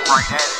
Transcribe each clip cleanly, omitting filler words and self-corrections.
right at it.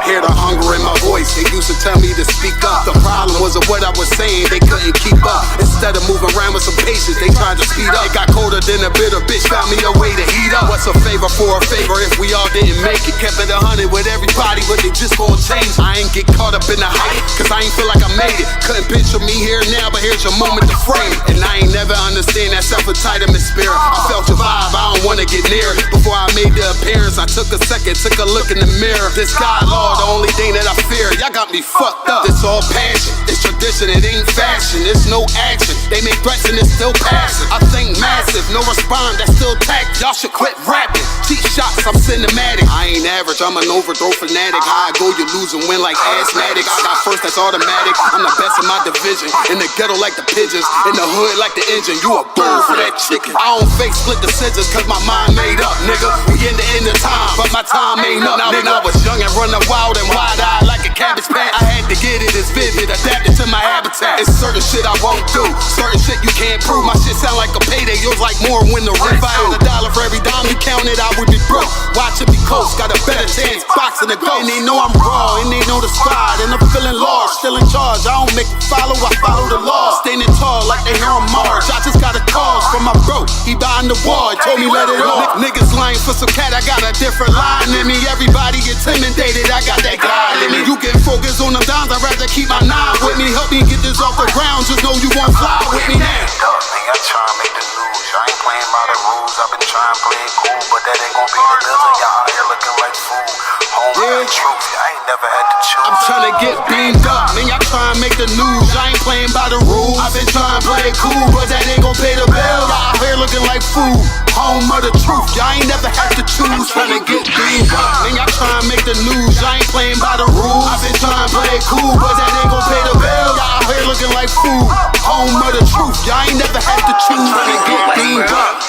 Hear the hunger in my voice, they used to tell me to speak up. The problem was of what I was saying, they couldn't keep up. Instead of moving around with some patience, they tried to speed up. It got colder than a bitter bitch, found me a way to heat up. What's a favor for a favor if we all didn't make it? Kept it 100 with everybody, but they just gon' change. I ain't get caught up in the hype, cause I ain't feel like I made it. Couldn't picture me here now, but here's your moment to frame it. And I ain't never understand that self-entitlement spirit. I felt your vibe, I don't wanna get near it. Before I made the appearance, I took a second, took a look in the mirror. This God, Lord, the only thing that I fear. Y'all got me fucked up. It's all passion, it's tradition, it ain't fashion. It's no action, they make threats and it's still passive. I think massive, no response, that's still tact. Y'all should quit rapping. Cheap shots, I'm cinematic. I ain't average, I'm an overthrow fanatic. How I go, you lose and win like asthmatic. I got first, that's automatic. I'm the best in my division. In the ghetto like the pigeons, in the hood like the engine. You a bird for that chicken. I don't fake split decisions cause my mind made up, nigga. We in the end of time, but my time ain't up, nigga. I was young and running wild and wide-eyed like a cabbage patch. I had to get it as vivid, adapted to my habitat. It's certain shit I won't do, certain shit you can't prove. My shit sound like a payday, yours like more when the rent. If I had $1 for every dime you counted, I would be broke. Watch it be close, got a better chance, boxing the goal. And they know I'm raw, and they know the squad, and I'm feeling lost, still in charge. I don't make it follow, I follow the law. Standing tall like they here on Mars. I just got a call from my bro, he behind the wall, he told me let it off. Niggas lying for some cat, I got a different line in me. Everybody intimidated, I got that guy in me. You get focused on them dimes, I'd rather keep my nine with me. Help me get this off the ground, just know you won't fly with me now. I try to make the news, y'all ain't playing by the rules. I've been trying to play it cool, but that ain't gon' be the building. Y'all out here looking like fool. Home the truth, I ain't never had to choose. I'm trying to get beamed up, man, y'all trying to make the news. I ain't playing by the rules. I've been trying to play it cool, but that ain't gon' pay the bill. Y'all out here looking like fool. Home of the truth, y'all ain't never had to choose. Trying to get beamed up, man, y'all trying to make the news. I ain't playing by the rules. I've been trying to play it cool, but that ain't gon' pay the bill. Y'all out here looking like fool. Home of the truth, y'all ain't never had to choose. Trying to get beamed up.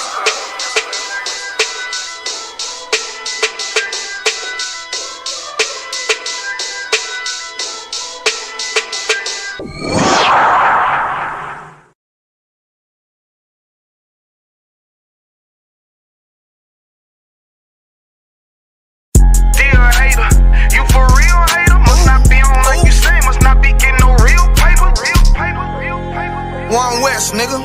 Nigga,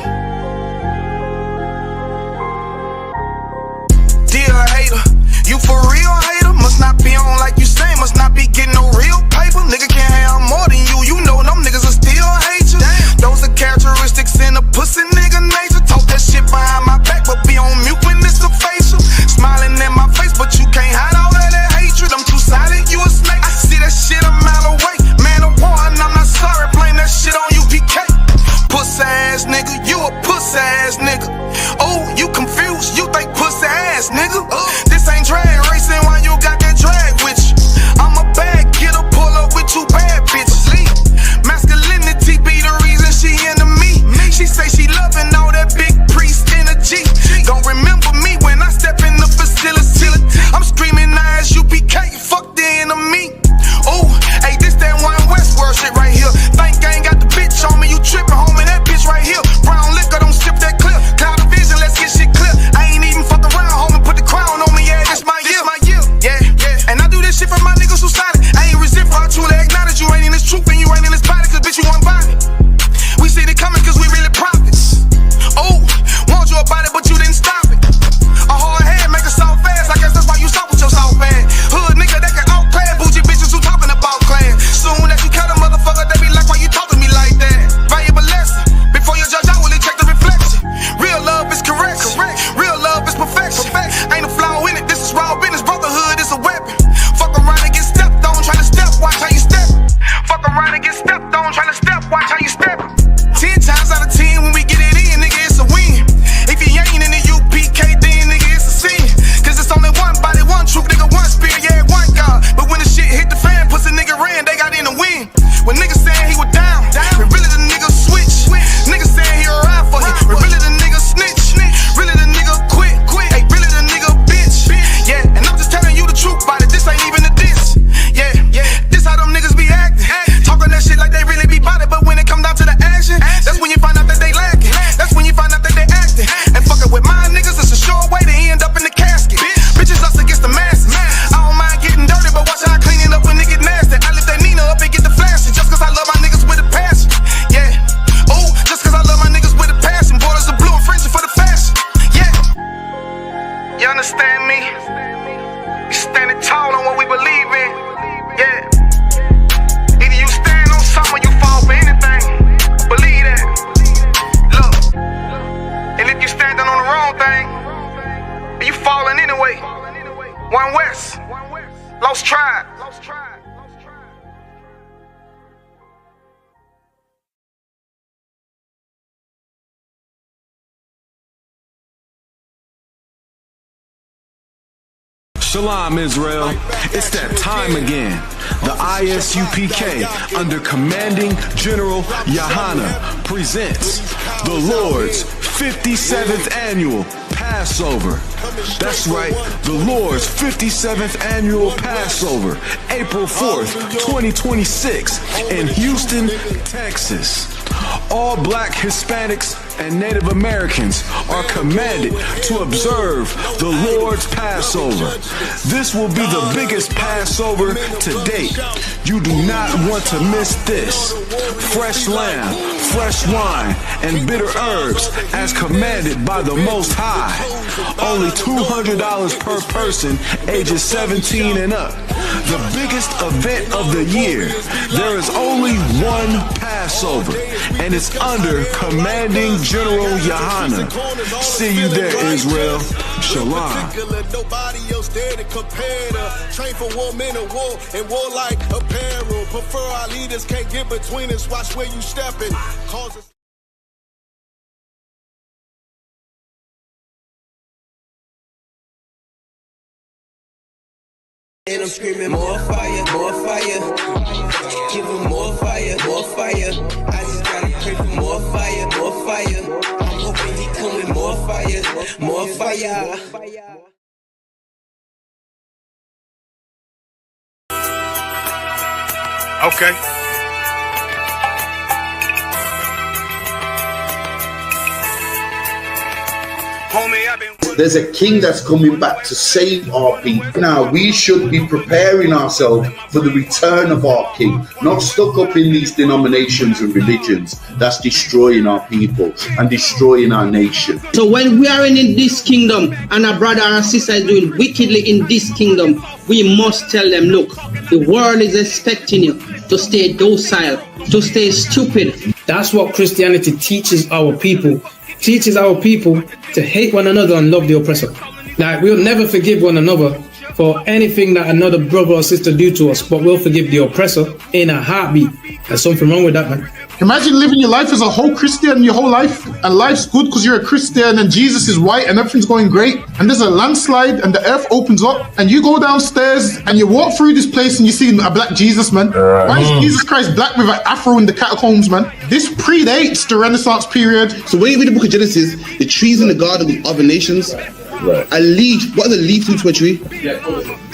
dear hater, you for real hater? Must not be on like you say, must not be getting no real paper. Nigga can't have more than you know them niggas will still hate you. Those are characteristics in a pussy nigga nature. Talk that shit behind my back, but be on mute when it's a facial. Smiling in my face, but you can't hide all of that hatred. I'm too silent, you a snake. I see that shit a mile away. Man of war, and I'm not sorry, blame that shit on UPK. Pussy ass nigga, you a pussy ass nigga. Oh, you confused, you think pussy ass nigga. This ain't drag racing, why you got that drag with you? I'm a bad kidder, pull up with two bad bitches. Masculinity be the reason she into me. She say she loving all that big priest energy. Don't remember me when I step in the facility. I'm screaming ISUPK, fuck the enemy. Oh, hey, this that one Westworld shit right here. Think I ain't got the bitch on me, you trippin', homie, that bitch right here. Brown liquor, don't skip that clip. Cloud of vision, let's get shit clear. I ain't even fuck around, homie, put the crown on me, yeah, this my year. Yeah, and I do this shit for my niggas who solid. I ain't resent for I truly acknowledge you ain't in this truth and you ain't in this body, cause bitch, you want body. We see it coming cause we really prophets. Oh, want you about it, but you didn't stop it. A hard head make a soft fast, I guess that's why you stop with your soft ass. Hood nigga that can outclass bougie bitches who talking about class. Soon as you cut a motherfucker, they be like, why you talk to me like that? Valuable lesson. Before you judge, I will check the reflection. Real love is correct. Real love is perfection. Ain't a flaw in it, this is raw business. Brotherhood is a weapon. Fuck around and get stepped on, try to step, watch how you step. Fuck around and get stepped on, try to step, watch how you step. 10 times out of 10 when we get it in, nigga, it's a win. If you ain't in the UPK, then nigga, it's a sin. Cause it's only one body, one truth, nigga, one spirit, yeah, one God. But when the shit hit the fan, pussy nigga ran, they got in the win. When niggas saying he was down, when really the nigga switch. Niggas saying he a ride for him, when really the nigga snitch. Really the nigga quit, hey, really the nigga bitch. Yeah, and I'm just telling you the truth about it, this ain't even a diss. Yeah, this how them niggas be acting. Talking that shit like they really be bout it, but when it come down to the action, that's when you find out that they lacking. That's when you find out that they acting. And fucking with my niggas, it's a sure way to Shalom, Israel. It's that time again. The ISUPK, under Commanding General Yahana, presents the Lord's 57th Annual Passover. That's right, the Lord's 57th Annual Passover, April 4th, 2026, in Houston, Texas. All Black, Hispanics, and Native Americans are commanded to observe the Lord's Passover. This will be the biggest Passover to date. You do not want to miss this. Fresh lamb, fresh wine, and bitter herbs as commanded by the Most High. Only $200 per person, ages 17 and up. The biggest event of the year. There is only one Passover, and it's under Commanding General Yahana. See you there, Israel. Shalom. Nobody else there to compare to. Train for war, men of war, and war like apparel. Prefer our leaders, can't get between us. Watch where you stepping. And I'm screaming more fire, more fire. Give them more fire, more fire. I just gotta pray for more fire, more fire. I'm hoping he come with more fire, more fire. Okay. Homie, I've been... There's a king that's coming back to save our people. Now, we should be preparing ourselves for the return of our king, not stuck up in these denominations and religions that's destroying our people and destroying our nation. So when we are in this kingdom and our brother or sister is doing wickedly in this kingdom, we must tell them, look, the world is expecting you to stay docile, to stay stupid. That's what Christianity teaches our people. Teaches our people to hate one another and love the oppressor. Like, we'll never forgive one another for anything that another brother or sister do to us, but we'll forgive the oppressor in a heartbeat. There's something wrong with that, man. Imagine living your life as a whole Christian your whole life, and life's good because you're a Christian and Jesus is white and everything's going great, and there's a landslide and the earth opens up and you go downstairs and you walk through this place and you see a black Jesus, man. Why is Jesus Christ black with an afro in the catacombs, man? This predates the Renaissance period. So when you read the book of Genesis, the trees in the garden with other nations, a leaf, what is a leaf to a tree?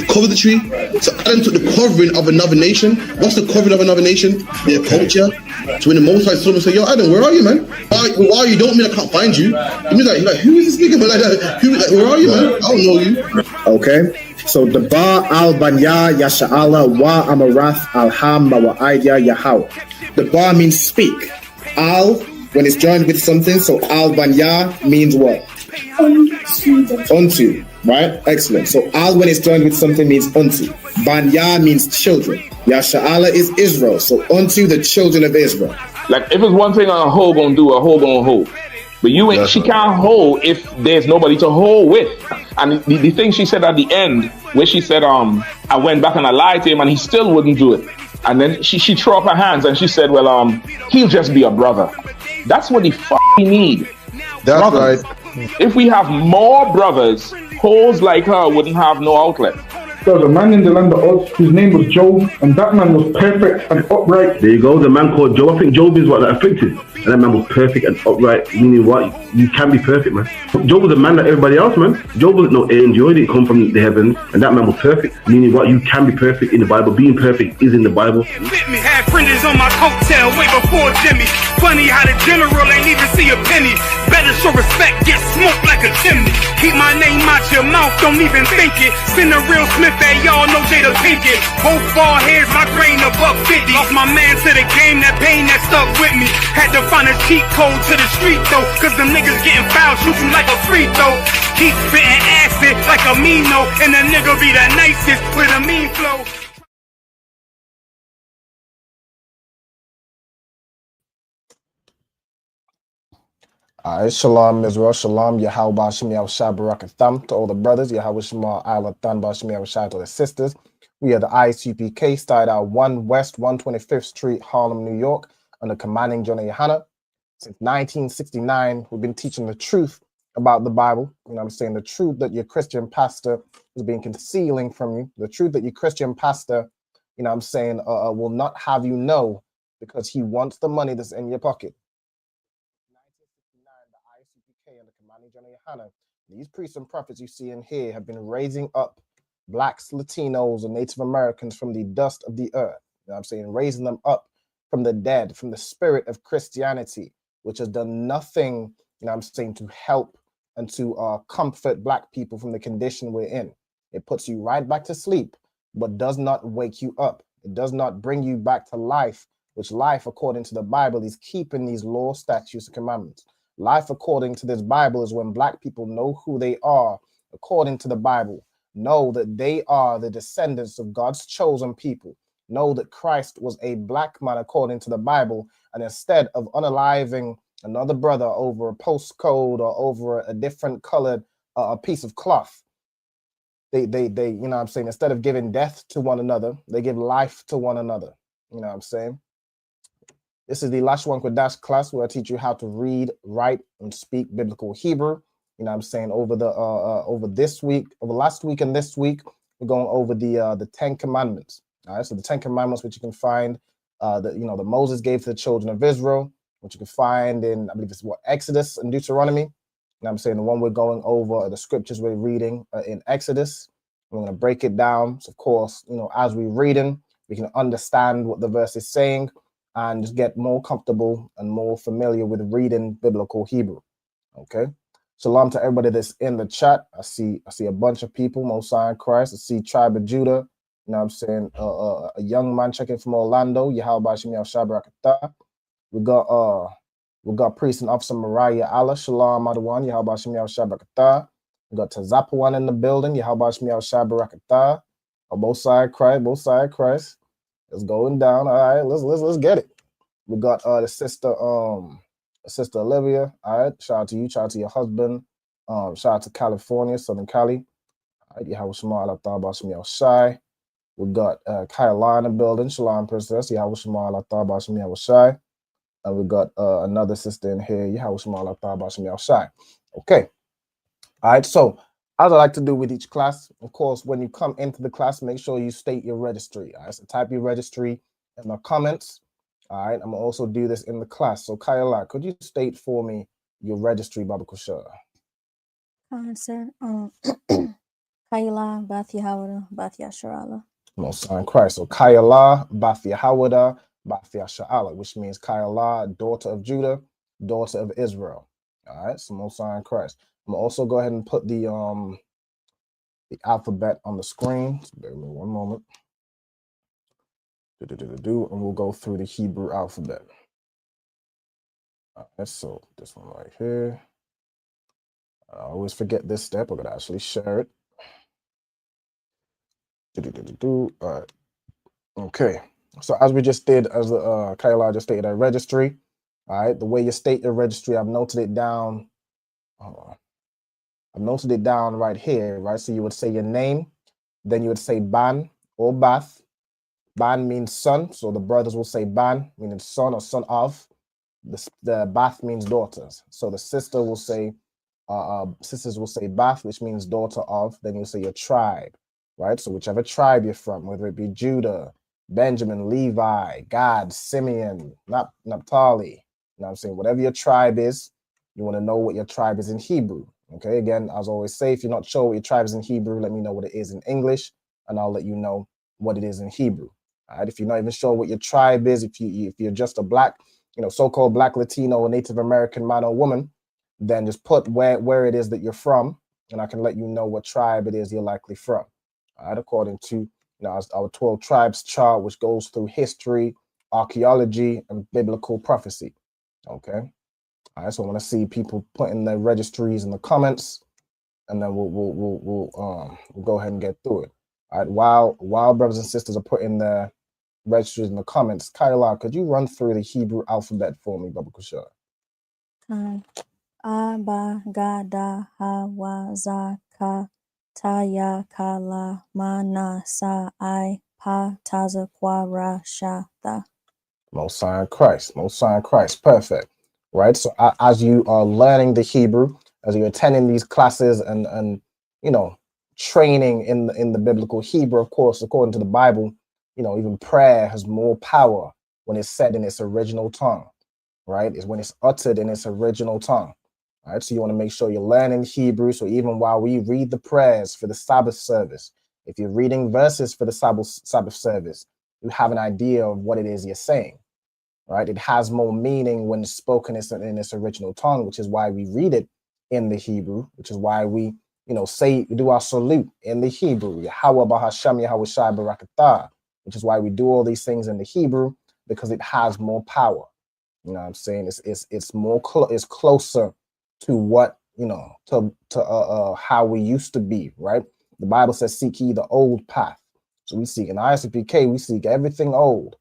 Cover the tree. So Adam took the covering of another nation. What's the covering of another nation? Their culture. So when the Most High saw him, say, yo, Adam, where are you, man? Why are you? Don't mean I can't find you. He means like, who is this nigga? But where are you, man? I don't know you. Okay. So the Ba al Banya Yasha'ala wa Amarath al Ham wa Idea Yahweh. The Ba means speak. Al, when it's joined with something, so al Banya means what? Unto, right? Excellent. So al, when it's joined with something, means unto. Banya means children. Yasha'ala is Israel. So unto the children of Israel. Like, if it's one thing a hoe gonna do, a hoe gonna hold. But you ain't, she can't hold if there's nobody to hold with. And the thing she said at the end, where she said, I went back and I lied to him and he still wouldn't do it. And then she threw up her hands and she said, well, he'll just be a brother. That's what he need. That's brothers. Right. If we have more brothers, hoes like her wouldn't have no outlet. There was a man in the land of Oz whose name was Job, and that man was perfect and upright. There you go, the man called Job. I think Job is what, that afflicted. And that man was perfect and upright, meaning what? You can be perfect, man. Job was a man like everybody else, man. Job wasn't no angel, he didn't come from the heavens, and that man was perfect, meaning what? You can be perfect in the Bible. Being perfect is in the Bible. Me had fringes on my coattail way before Jimmy. Funny how the general ain't even see a penny. Better show respect, get smoked like a chimney. Keep my name out your mouth, don't even think it. Send a real Smith that y'all know Jada Pinkett. Both ball heads, my grain above 50. Lost my man to the game, that pain that stuck with me. Had to find a cheat code to the street though, cause them niggas getting fouled, shoot you like a free throw. Keep spitting acid like a Mino, and the nigga be the nicest with a mean flow. Alright, shalom Israel, shalom, Yahweh Bashim Yahushua Barakatham to all the brothers, Yahweh Shema Alathan Bashim Yahushua to the sisters. We are the ISUPK, started out 1 West 125th Street, Harlem, New York, under commanding General Yahana. Since 1969, we've been teaching the truth about the Bible. You know what I'm saying? The truth that your Christian pastor has been concealing from you, the truth that your Christian pastor, you know what I'm saying, will not have you know because he wants the money that's in your pocket. 1969, the ISUPK and the Commanding General Yohana, these priests and prophets you see in here have been raising up Blacks, Latinos, and Native Americans from the dust of the earth. You know what I'm saying? Raising them up from the dead, from the spirit of Christianity, which has done nothing, you know what I'm saying, to help and to comfort Black people from the condition we're in. It puts you right back to sleep, but does not wake you up. It does not bring you back to life, which life, according to the Bible, is keeping these law, statutes, and commandments. Life, according to this Bible, is when Black people know who they are, according to the Bible, know that they are the descendants of God's chosen people, know that Christ was a Black man, according to the Bible, and instead of unaliving another brother over a postcode or over a different colored a piece of cloth, they you know what I'm saying, instead of giving death to one another, they give life to one another. You know what I'm saying? This is the Lashawan Qadash class where I teach you how to read, write, and speak biblical Hebrew. You know what I'm saying? Over the over last week and this week, we're going over the 10 commandments. All right, so the 10 commandments, which you can find that that Moses gave to the children of Israel, which you can find in, I believe it's Exodus and Deuteronomy. You know what I'm saying? The one we're going over, the scriptures we're reading in Exodus. We're going to break it down. So of course, as we're reading, we can understand what the verse is saying and just get more comfortable and more familiar with reading biblical Hebrew. Okay. Shalom to everybody that's in the chat. I see a bunch of people, Most High in Christ. I see Tribe of Judah. You know what I'm saying? A young man checking from Orlando. Yahweh Shem Shabrakatah. We got Priest and Officer Mariah Allah. Shalom Adawan. Yahweh Shem Shabrakatah. We got Tazapawan in the building. Yahweh Shem Shabrakatah. Both side Christ. It's going down. All right, let's get it. We got the sister Olivia. All right, shout out to you, shout out to your husband. Shout out to California, Southern Cali. All right, Yahweh Shema Allah Taba Shemi Shai. We got Kyla in the building. Shalom Princess. Yahweh Shema Allah Taba Shemi Shai. And we got another sister in here. Yahweh Shema Allah Taba Shemi Shai. Okay. All right, so as I like to do with each class, of course, when you come into the class, make sure you state your registry. All right, so type your registry in the comments. All right, I'm gonna also do this in the class. So Kyla, could you state for me your registry, Baba Kushar? Sir. Kayla, Bath Yahawada, Bath Yasharala. Most High in Christ. So Kyla, Bath Yahawada, Bath Yasharala, which means Kyla, daughter of Judah, daughter of Israel. All right, so Most High in Christ. I'm gonna also go ahead and put the alphabet on the screen. So bear with me one moment. And we'll go through the Hebrew alphabet. All right, so this one right here. I always forget this step. I'm gonna actually share it. All right. Okay. So as we just did, as Kyla just stated, a registry. All right. The way you state your registry, I've noted it down. I've noted it down right here, right? So you would say your name, then you would say Ban or Bath. Ban means son, so the brothers will say Ban, meaning son or son of. The Bath means daughters. So the sister will say, sisters will say Bath, which means daughter of. Then you'll say your tribe, right? So whichever tribe you're from, whether it be Judah, Benjamin, Levi, Gad, Simeon, Naphtali, you know what I'm saying? Whatever your tribe is, you want to know what your tribe is in Hebrew. Okay, again, as I always say, if you're not sure what your tribe is in Hebrew, let me know what it is in English, and I'll let you know what it is in Hebrew. All right, if you're not even sure what your tribe is, if you're just a black, so-called black, Latino, or Native American man or woman, then just put where it is that you're from, and I can let you know what tribe it is you're likely from. All right, according to our 12 tribes chart, which goes through history, archaeology, and biblical prophecy. Okay. All right, so I want to see people putting their registries in the comments, and then we'll go ahead and get through it. All right, while brothers and sisters are putting their registries in the comments, Kyla, could you run through the Hebrew alphabet for me, Baba Kushar? Aba, Gada, Hawa, Zaka, Taya, Kala, Mana, Sa, I, Pa, Taza, Kwara, Shata. Most High in Christ. Perfect. Right. So as you are learning the Hebrew, as you're attending these classes and you know, training in the biblical Hebrew, of course, according to the Bible, you know, even prayer has more power when it's said in its original tongue, right? Is when it's uttered in its original tongue. All right, so you want to make sure you're learning Hebrew. So even while we read the prayers for the Sabbath service, if you're reading verses for the Sabbath service, you have an idea of what it is you're saying, right? It has more meaning when spoken in its original tongue, which is why we read it in the Hebrew, which is why we, you know, we do our salute in the Hebrew, Yahweh Bahasham Yahweh Shai Barakatah, which is why we do all these things in the Hebrew, because it has more power. You know what I'm saying? It's more it's closer to what, you know, to how we used to be, right? The Bible says, seek ye the old path. So we seek in ISUPK, we seek everything old.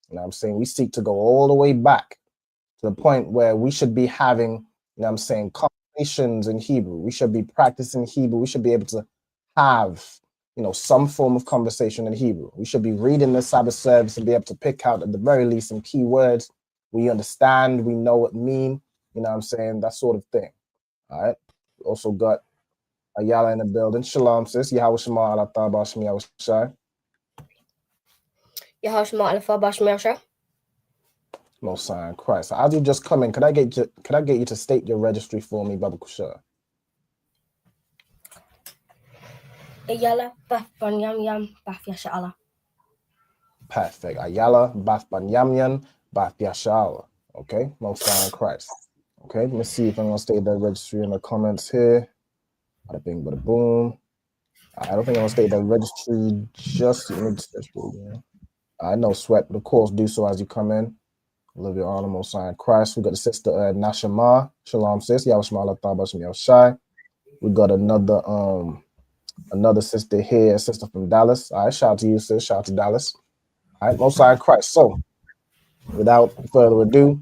You know what I'm saying? We seek to go all the way back to the point where we should be having, you know what I'm saying, conversations in Hebrew. We should be practicing Hebrew. We should be able to have, you know, some form of conversation in Hebrew. We should be reading the Sabbath service and be able to pick out at the very least some key words we understand, we know what mean, you know what I'm saying, that sort of thing. All right. We also got Ayala in the building. Shalom, sis. Yahweh Shema ala Taba Shemi Yahweh Shai. Yahweh Shema ala Taba Shemi Yahweh. Most High in Christ. As you just come in, could I get you to state your registry for me, Baba Kushar? Ayala Bath Banyam Yam Bath Yashala. Perfect. Ayala Bath Banyamyan Bath Yashala. Okay, Most High in Christ. Okay, let me see if I'm gonna state that registry in the comments here. Bada bing, bada boom. I don't think I'm gonna state that registry just yet. I know sweat, but of course do so as you come in. Love your honor, Most High in Christ. We got the sister Nashama. Shalom, sis. Yahweh Shema ala Taba Shemi Yahweh Shai. We got another sister here, a sister from Dallas. All right, shout out to you, sis. Shout out to Dallas. All right, Most High in Christ. So, without further ado,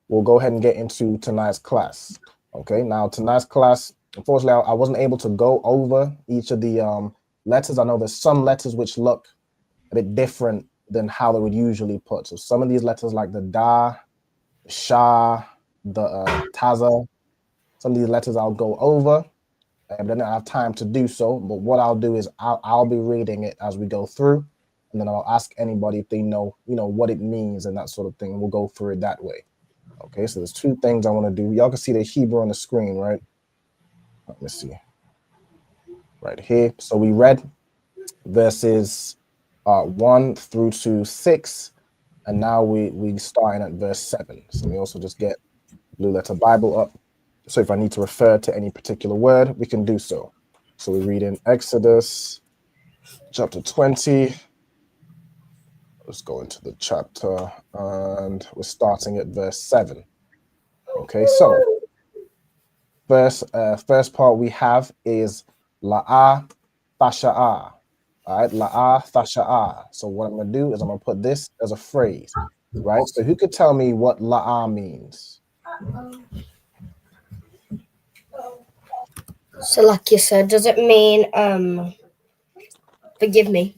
we'll go ahead and get into tonight's class. Okay, now tonight's class, unfortunately, I wasn't able to go over each of the letters. I know there's some letters which look a bit different than how they would usually put. So some of these letters, like the Da, the Sha, the Taza, some of these letters I'll go over. But I don't have time to do so. But what I'll do is I'll be reading it as we go through, and then I'll ask anybody if they know, you know, what it means and that sort of thing. And we'll go through it that way. Okay, so there's two things I want to do. Y'all can see the Hebrew on the screen, right? Let me see. Right here. So we read verses 1 through to 6, and now we starting at verse 7. So we also just get Blue Letter Bible up. So if I need to refer to any particular word, we can do so. So we read in Exodus chapter 20. Let's go into the chapter, and we're starting at verse 7. Okay, so first part we have is La'ah Thasha'ah. All right, La'ah Thasha'ah. So what I'm going to do is I'm going to put this as a phrase, right? So who could tell me what La'ah means? So like you said, does it mean forgive me?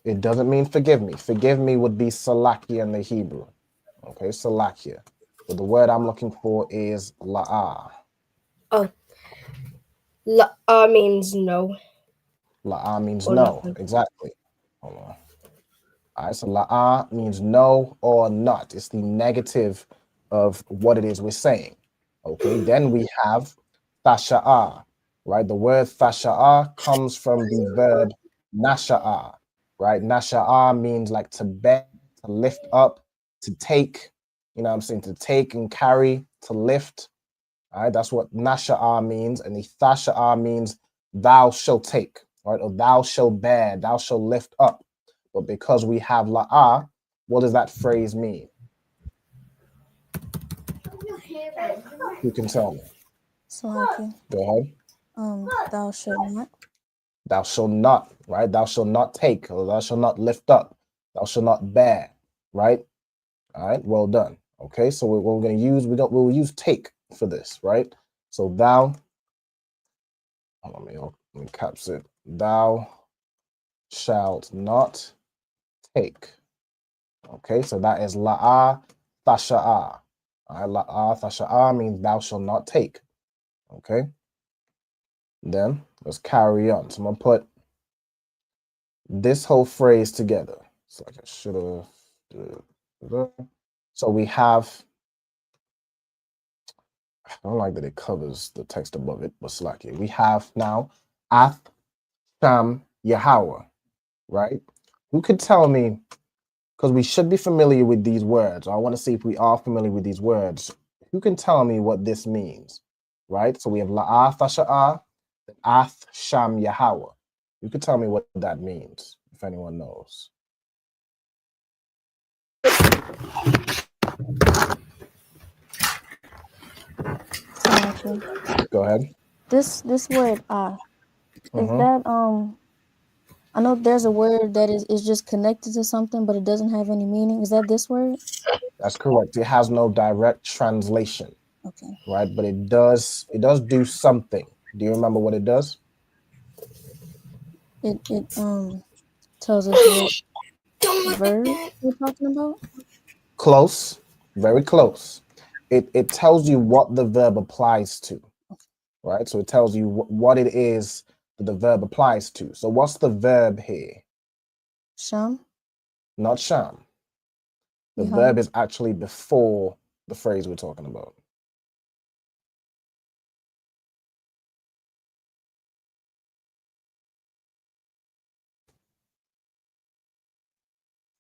It doesn't mean forgive me. Forgive me would be Salakia in the Hebrew. Okay, Salakia. But the word I'm looking for is La'ah. Oh. La'ah means no. La'ah means or no. Nothing. Exactly. Hold on. All right, so La'ah means no or not. It's the negative of what it is we're saying. Okay, then we have Thasha'ah, right? The word Thasha'ah comes from the verb Nasha'ah, right? Nasha'ah means like to bear, to lift up, to take, you know what I'm saying, to take and carry, to lift. All right, that's what Nasha'ah means. And the Thasha'ah means thou shalt take, right? Or thou shalt bear, thou shalt lift up. But because we have La'ah, what does that phrase mean? Who can tell me? Salakia. Go ahead. Thou shalt not. Thou shalt not, right? Thou shalt not take, or thou shalt not lift up. Thou shalt not bear, right? All right, well done. Okay, so what we're going to use, we'll use take for this, right? So thou, let me caps it. Thou shalt not take. Okay, so that is La'ah Thasha'ah. All right, La'ah Thasha'ah means thou shalt not take. Okay. Then let's carry on. So I'm gonna put this whole phrase together. It's like I should have. So we have. I don't like that it covers the text above it, but slack it. We have now Ath Sham Yahweh, right? Who could tell me? Because we should be familiar with these words. I want to see if we are familiar with these words. Who can tell me what this means, right? So we have La'ath Asha'ah, Ath Sham Yahweh. You could tell me what that means, if anyone knows. Go ahead. This word is that I know there's a word that is just connected to something, but it doesn't have any meaning. Is that this word? That's correct. It has no direct translation. Okay. Right, but it does do something. Do you remember what it does? It tells us what verb we're talking about. Close, very close. It tells you what the verb applies to, right? So it tells you what it is that the verb applies to. So what's the verb here? Sham. Not sham. The Yahweh. verb is actually before the phrase we're talking about.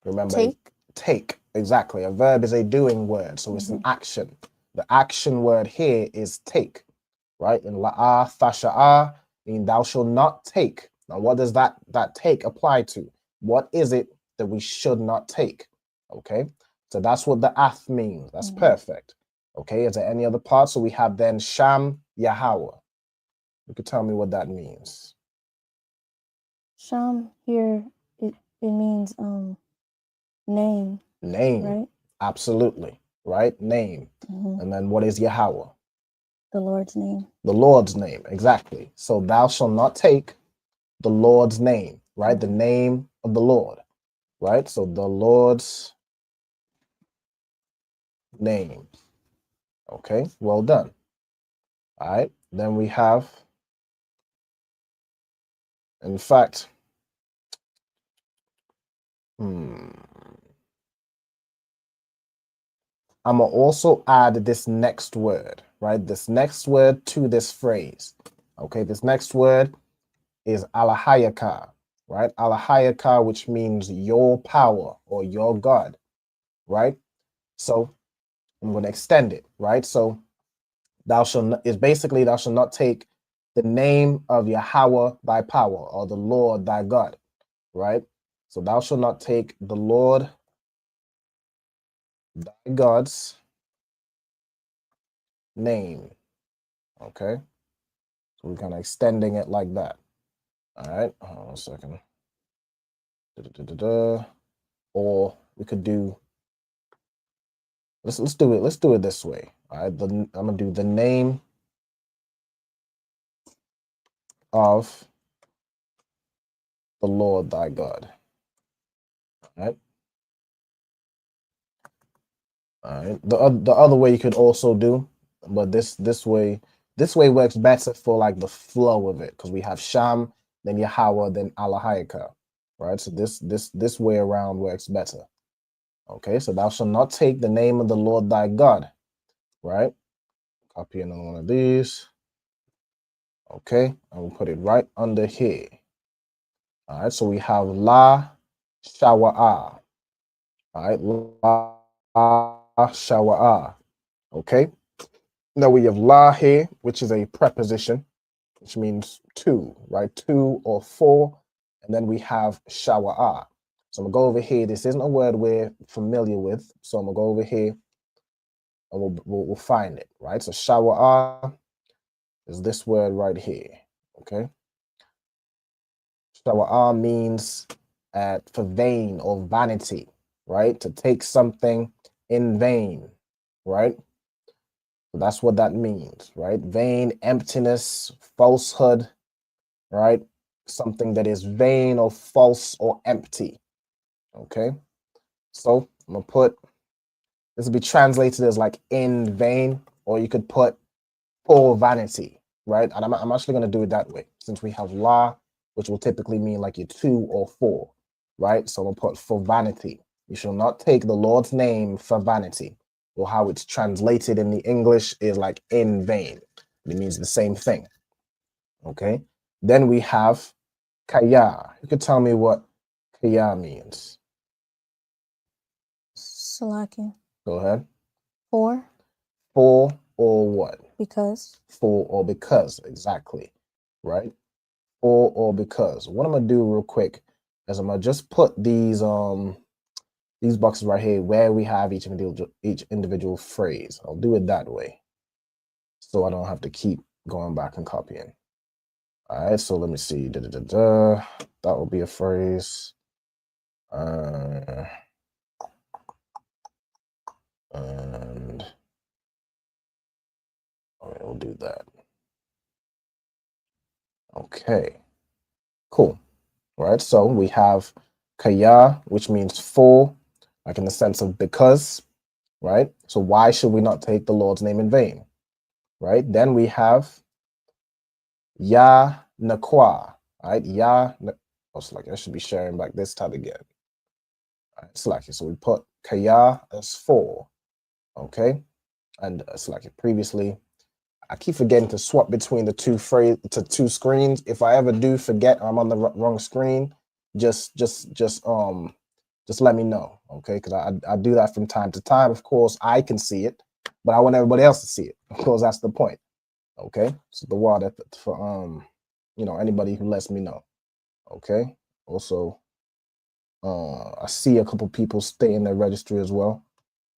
Remember, take, exactly. A verb is a doing word, so it's an action. The action word here is take, right? In la'a, thasha'a, mean thou shalt not take. Now, what does that take apply to? What is it that we should not take? Okay, so that's what the ath means. That's perfect. Okay, is there any other part? So we have then sham Yahweh. You could tell me what that means. Sham here, it means name. Name. Right? Absolutely. Right? Name. And then what is Yahweh? The Lord's name. The Lord's name. Exactly. So thou shalt not take the Lord's name, right? The name of the Lord, right? So the Lord's name. Okay, well done. All right, then we have, in fact, I'm gonna also add this next word, right? This next word to this phrase. Okay, this next word is Alahayaka, right? Alahayaka, which means your power or your God, right? So I'm going to extend it, right? So thou shalt not, is basically thou shalt not take the name of Yahweh thy power or the Lord thy God, right? So thou shalt not take the Lord thy God's name. Okay, so we're kind of extending it like that. All right, hold on a second. Or we could do. Let's do it. Let's do it this way. All right, I'm gonna do the name of the Lord thy God. All right. All right. The other way you could also do, but this way works better for like the flow of it, because we have Sham, then Yahweh, then Alahayaka, right? So this way around works better. Okay, so thou shalt not take the name of the Lord thy God, right? Copy another one of these. Okay, and we'll put it right under here. All right, so we have La Shawa'ah. All right, La Shawa'ah. Okay, now we have La here, which is a preposition, which means two, right? Two or four. And then we have Shawa'ah. So I'm gonna go over here. This isn't a word we're familiar with, so I'm gonna go over here and we'll find it, right? So Shawa'ah is this word right here, okay? Shawa'ah means for vain or vanity, right? To take something in vain, right? So that's what that means, right? Vain, emptiness, falsehood, right? Something that is vain or false or empty, okay? So I'm gonna put, this will be translated as like in vain, or you could put for vanity, right? And I'm actually going to do it that way, since we have la, which will typically mean like your 2 or 4, right? So I'm going to put for vanity. You shall not take the Lord's name for vanity, or how it's translated in the English is like in vain. It means the same thing, okay? Then we have kaya. You could tell me what kaya means. Salaki. Go ahead. For. For or what? Because. For or because, exactly, right? For or because. What I'm gonna do real quick is I'm gonna just put these boxes right here where we have each individual phrase. I'll do it that way, so I don't have to keep going back and copying. All right, so let me see. That will be a phrase. And we'll do that. Okay, cool. All right, so we have kaya, which means for, like in the sense of because, right? So why should we not take the Lord's name in vain, right? Then we have ya nakwa, right? It's like I should be sharing back this tab again. All right, it's like so we put kaya as for, okay, and it's like previously. I keep forgetting to swap between the two screens. If I ever do forget I'm on the wrong screen, just let me know, okay? Because I do that from time to time. Of course, I can see it, but I want everybody else to see it. Of course, that's the point, okay? So the word for anybody who lets me know, okay? Also, I see a couple people stay in their registry as well.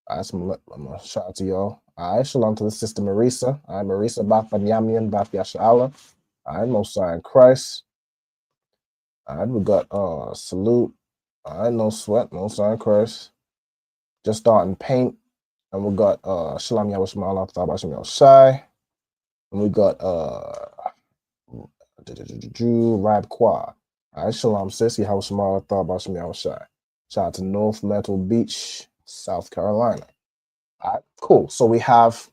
I'm gonna shout out to y'all. All right, shalom to the sister Marisa. All right, Marisa, Baf Yamian, Baf Yasha'Allah. All right, Mosai in Christ. All right, we got salute. All right, no sweat, Mosai in Christ. Just starting paint. And we got Shalom Yahushua Allah Tabashim Yoshai. And we got Rab Kwa. All right, shalom sis, Yahushua Allah Tabashim Yoshai. Shout out to North Myrtle Beach, South Carolina. All right, cool. So we have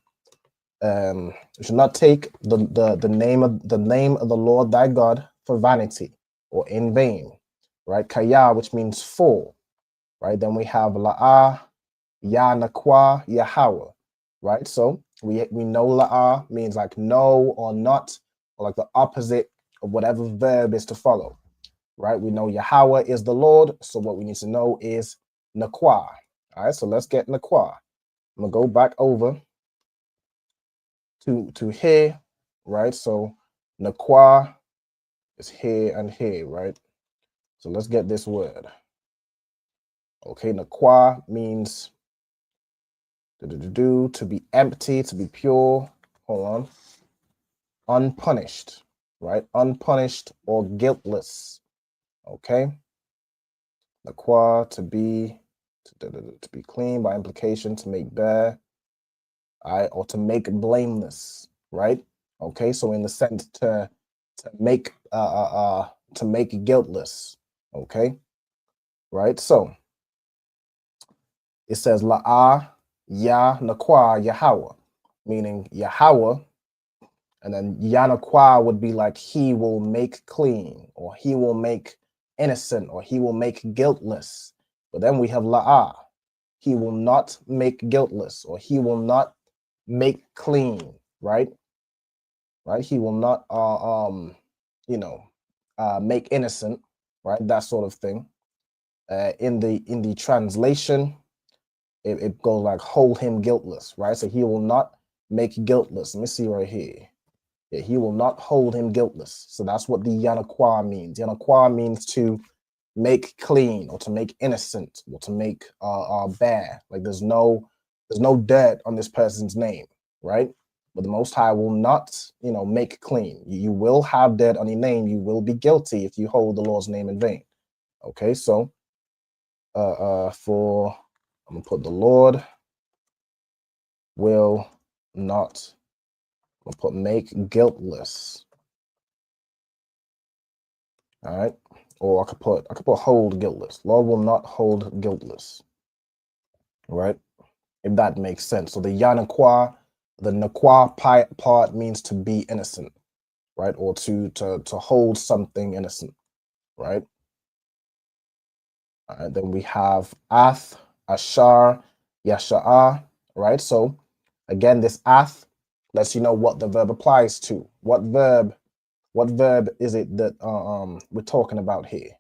you should not take the name of the Lord thy God for vanity or in vain, right? Kaya, which means for, right? Then we have la'ah, ya nakwa, Yahweh, right? So we know la'ah means like no or not, or like the opposite of whatever verb is to follow, right? We know Yahweh is the Lord, so what we need to know is nakwa. All right, so let's get nakwa. I'm gonna go back over to here, right? So nakwa is here and here, right? So let's get this word. Okay, nakwa means to be empty, to be pure. Hold on. Unpunished, right? Unpunished or guiltless. Okay. Nakwa, to be clean, by implication, to make bare. All right, or to make blameless, right? Okay, so in the sense to make guiltless, okay, right? So it says la'ah ya nakwa Yahweh, meaning Yahweh, and then ya nakwa would be like he will make clean, or he will make innocent, or he will make guiltless. But then we have la'ah, he will not make guiltless, or he will not make clean, right? Right? He will not make innocent, right? That sort of thing. In the translation, it goes like hold him guiltless, right? So he will not make guiltless. Let me see right here. Yeah, he will not hold him guiltless. So that's what the yanakwa means. Yanakwa means to make clean, or to make innocent, or to make bare. Like there's no dirt on this person's name, right? But the Most High will not, make clean. You will have dirt on your name. You will be guilty if you hold the Lord's name in vain. Okay, so I'm gonna put the Lord will not. I'm gonna put make guiltless. All right, or I could put hold guiltless. Lord will not hold guiltless. Right, if that makes sense. So the yanakwa The Nakwa part means to be innocent, right? Or to hold something innocent, right? All right, then we have Ath, Ashar, Yasha'ah, right? So again, this Ath lets you know what the verb applies to. What verb is it that we're talking about here?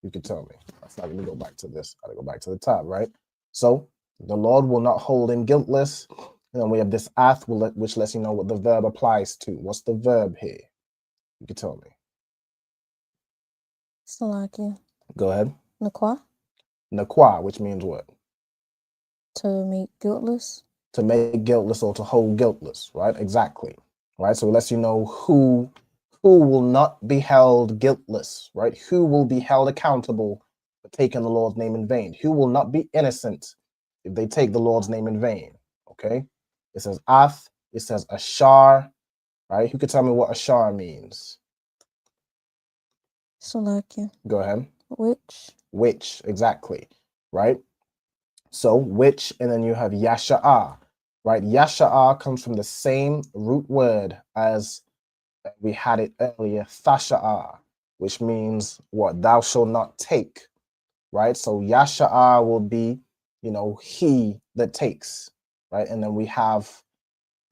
You can tell me. Let me go back to this. I gotta go back to the top, right? So the Lord will not hold him guiltless. And then we have this Ath, which lets you know what the verb applies to. What's the verb here? You can tell me. Salakia. Go ahead. Nakwa. Nakwa, which means what? To make guiltless. To make guiltless or to hold guiltless, right? Exactly. Right. So it lets you know who will not be held guiltless, right? Who will be held accountable for taking the Lord's name in vain? Who will not be innocent if they take the Lord's name in vain? Okay. It says Ath, it says Ashar, right? Who could tell me what Ashar means? Salakia. Go ahead. Which, exactly, right? So which, and then you have Yasha'ah, right? Yasha'ah comes from the same root word as we had it earlier, Thasha'ah, which means what? Thou shalt not take, right? So Yasha'ah will be, he that takes, right? And then we have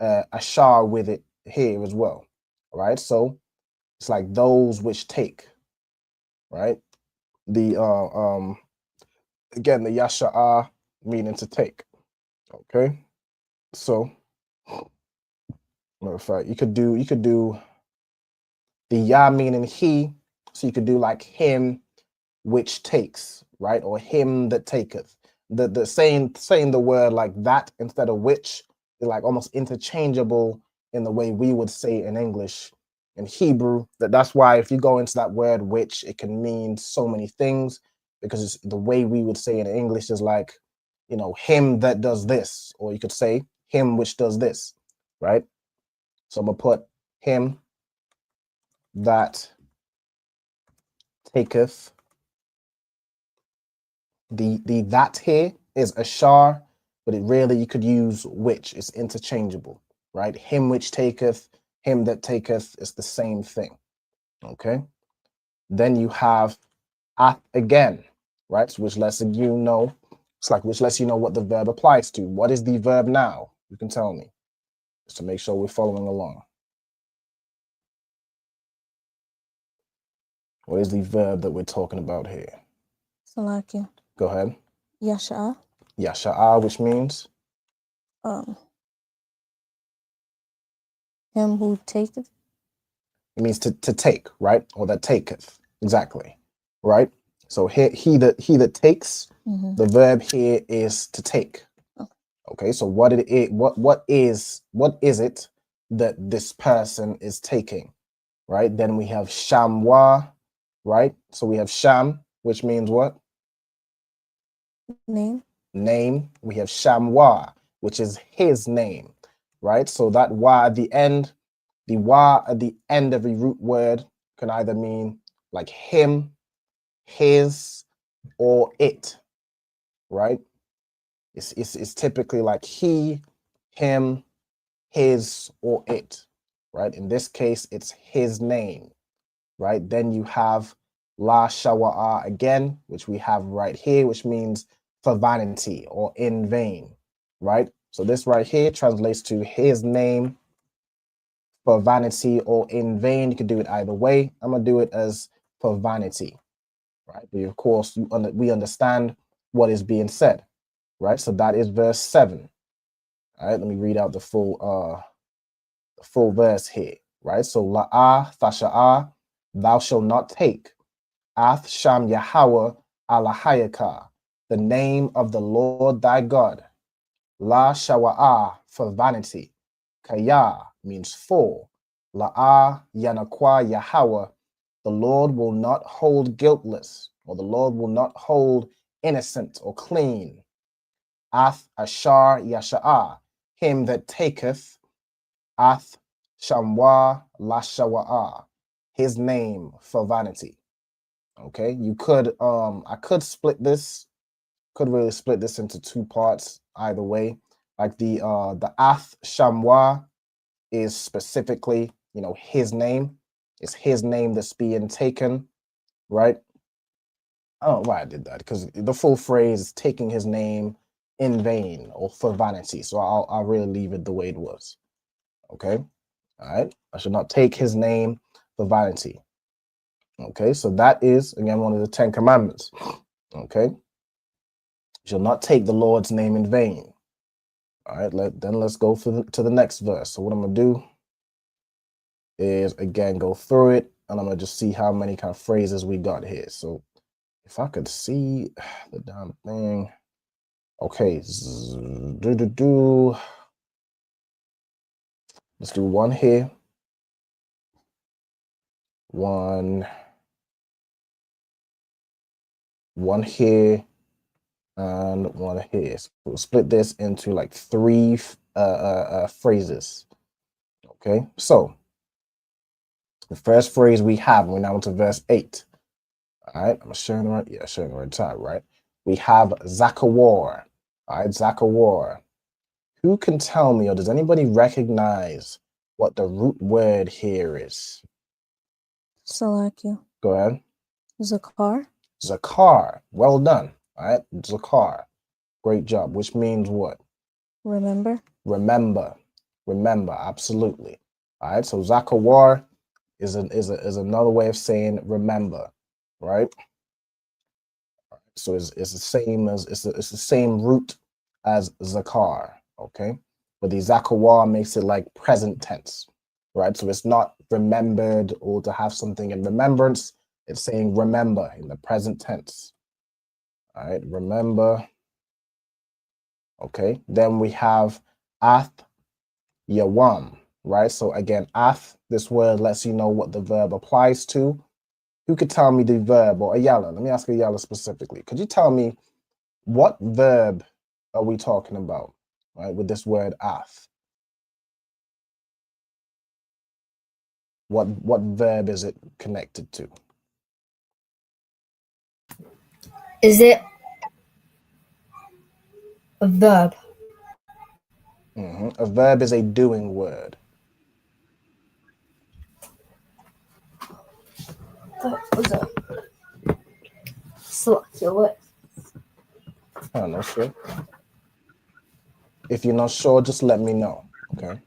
Ashar with it here as well, right? So it's like those which take, right? The again, the Yasha'ah meaning to take. Okay, so matter of fact, you could do the Ya meaning he, so you could do like him which takes, right? Or him that taketh. The saying the word like that instead of which is like almost interchangeable in the way we would say it in English. In Hebrew, that's why if you go into that word which, it can mean so many things, because it's the way we would say it in English is like, him that does this, or you could say him which does this, right? So I'm gonna put him that taketh. The that here is Ashar, but it really, you could use which. It's interchangeable, right? Him which taketh, him that taketh is the same thing. Okay. Then you have Ath again, right? So which lets you know, which lets you know what the verb applies to. What is the verb now? You can tell me, just to make sure we're following along. What is the verb that we're talking about here? Salakia. Go ahead. Yasha'ah. Yasha'ah, which means? Him who taketh. It means to take, right? Or that taketh. Exactly. Right? So he that takes, the verb here is to take. Okay, so what is it that this person is taking? Right? Then we have shamwa, right? So we have sham, which means what? Name. We have shamwa, which is his name, right? So that wa at the end, the wa at the end of a root word can either mean like him, his, or it, right? It's typically like he, him, his, or it, right? In this case, it's his name, right? Then you have la shawa'a again, which we have right here, which means for vanity or in vain, right? So this right here translates to his name for vanity or in vain. You could do it either way. I'm gonna do it as for vanity, right? But of course, we understand what is being said, right? So that is verse 7. All right, let me read out the full verse here, right? So la'ah thasha'ah, thou shalt not take. Ath sham Yahweh alahayaka, the name of the Lord thy God. La shawa'ah, for vanity. Kaya means for. La'ah yanakwa Yahweh, the Lord will not hold guiltless, or the Lord will not hold innocent or clean. Ath ashar yasha'ah, him that taketh. Ath shamwa la shawa'ah, his name for vanity. Okay, you could I could really split this into two parts either way. Like the Ath Shamwa is specifically, his name. It's his name that's being taken, right? I don't know why I did that, because the full phrase is taking his name in vain or for vanity. So I'll really leave it the way it was. Okay. All right. I should not take his name for vanity. Okay. So that is, again, one of the 10 commandments. Okay. You shall not take the Lord's name in vain. All right. Let's go to the next verse. So what I'm going to do is, again, go through it, and I'm going to just see how many kind of phrases we got here. So if I could see the damn thing. Okay. Let's do one here. One here, and one here. So we'll split this into like 3 phrases. Okay, so the first phrase we have, we're now into verse 8. All right, I'm showing the right, showing the right time, right? We have Zakawar. All right, Zakawar. Who can tell me, or does anybody recognize what the root word here is? Salakia. Go ahead. Zakar. Zakar. Well done. All right, Zakar. Great job. Which means what? Remember. Remember. Absolutely. All right. So Zakawar is another way of saying remember, right? So it's the same as it's the same root as Zakar. Okay, but the Zakawar makes it like present tense, right? So it's not remembered or to have something in remembrance. It's saying remember in the present tense. All right, remember. Okay, then we have Ath Yawam, right? So again, Ath, this word lets you know what the verb applies to. Who could tell me the verb, or Ayala? Let me ask Ayala specifically. Could you tell me what verb are we talking about, right, with this word Ath? What verb is it connected to? Is it a verb? A verb is a doing word. What was it? Salakia, what? I'm not sure. If you're not sure, just let me know, okay?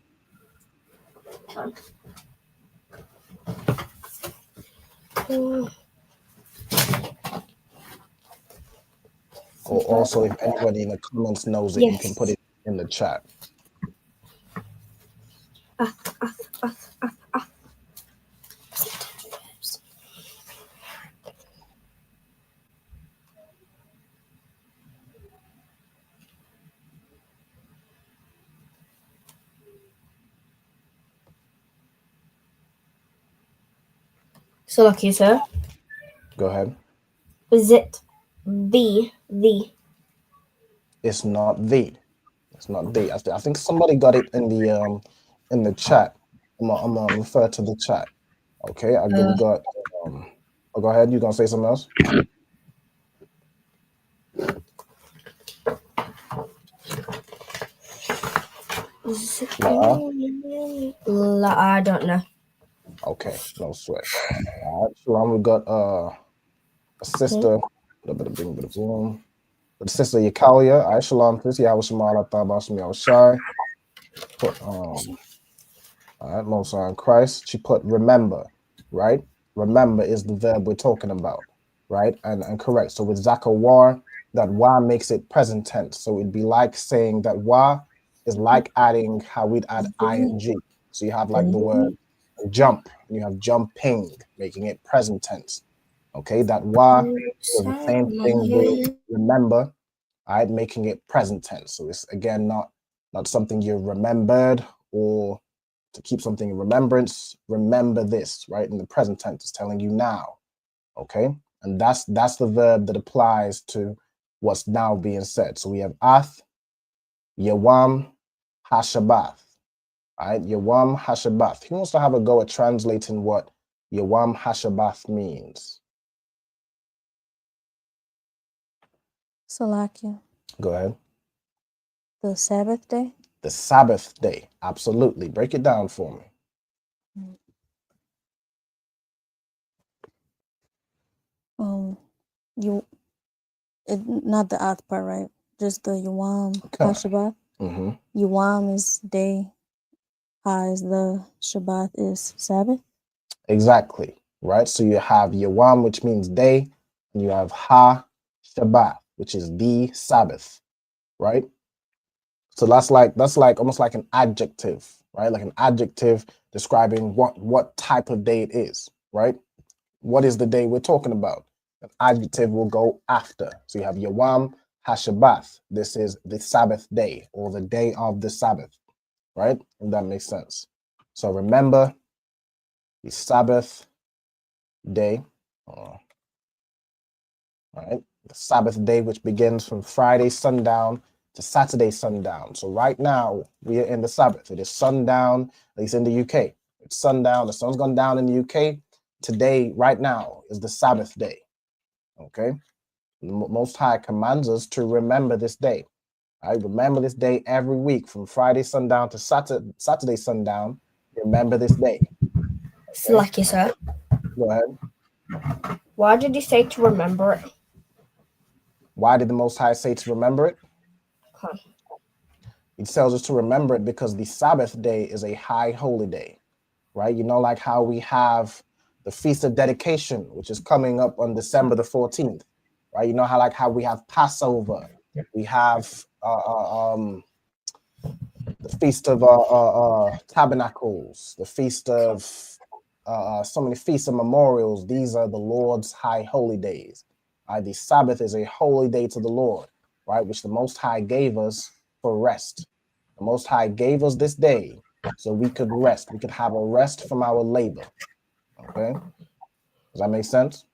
Or also, if anybody in the comments knows it, you can put it in the chat. Salakia, sir. Go ahead. Is it the? It's not the. It's not the. I think somebody got it in the chat. I'm gonna refer to the chat. Okay, we got. Oh, go ahead. You gonna say something else? I don't know. Okay, no sweat. All right, Shalom. We got a sister. Boom. The sister Yakalia. All right, Shalom. Please, yeah, I was Shemala Thabashmi. I was shy. Put all right, most on Christ. She put remember, right? Remember is the verb we're talking about, right? And correct. So with Zakawar, that wa makes it present tense. So it'd be like saying that wa is like adding how we'd add ing. So you have like the word jump, and you have jumping, making it present tense. Okay, that wa is the same thing with remember, right? Making it present tense. So it's again not something you remembered or to keep something in remembrance. Remember this, right? In the present tense, it's telling you now. Okay, and that's the verb that applies to what's now being said. So we have Ath, Yawam, Hashabath. All right, Yawam, Hashabath. Who wants to have a go at translating what Yawam, Hashabath means? Salakia. Go ahead. The Sabbath day? The Sabbath day. Absolutely. Break it down for me. Not the Ath part, right? Just the Yawam Okay. HaShabbat. Yawam is day. Ha is the Shabbat is Sabbath. Exactly. Right. So you have Yawam, which means day, and you have Ha Shabbat, which is the Sabbath. Right. So that's like almost like an adjective, right? Like an adjective describing what type of day it is, right? What is the day we're talking about? An adjective will go after. So you have Yawam HaShabbath. This is the Sabbath day or the day of the Sabbath, right? If that makes sense. So remember the Sabbath day, right? The Sabbath day, which begins from Friday sundown to Saturday sundown. So right now we are in the Sabbath. It is sundown, at least in the UK. It's sundown. The sun's gone down in the UK. Today, right now, is the Sabbath day. Okay. The Most High commands us to remember this day. I remember this day every week from Friday sundown to Saturday sundown. Remember this day. Okay? Lucky, sir. Go ahead. Why did he say to remember it? Why did the Most High say to remember it? Okay. He tells us to remember it because the Sabbath day is a high holy day, right? You know, like how we have the Feast of Dedication, which is coming up on December the 14th, right? You know how we have Passover, we have the Feast of Tabernacles, the Feast of so many feasts and memorials. These are the Lord's high holy days. Right? The Sabbath is a holy day to the Lord, right? Which the Most High gave us for rest. The Most High gave us this day so we could rest. We could have a rest from our labor. Okay? Does that make sense?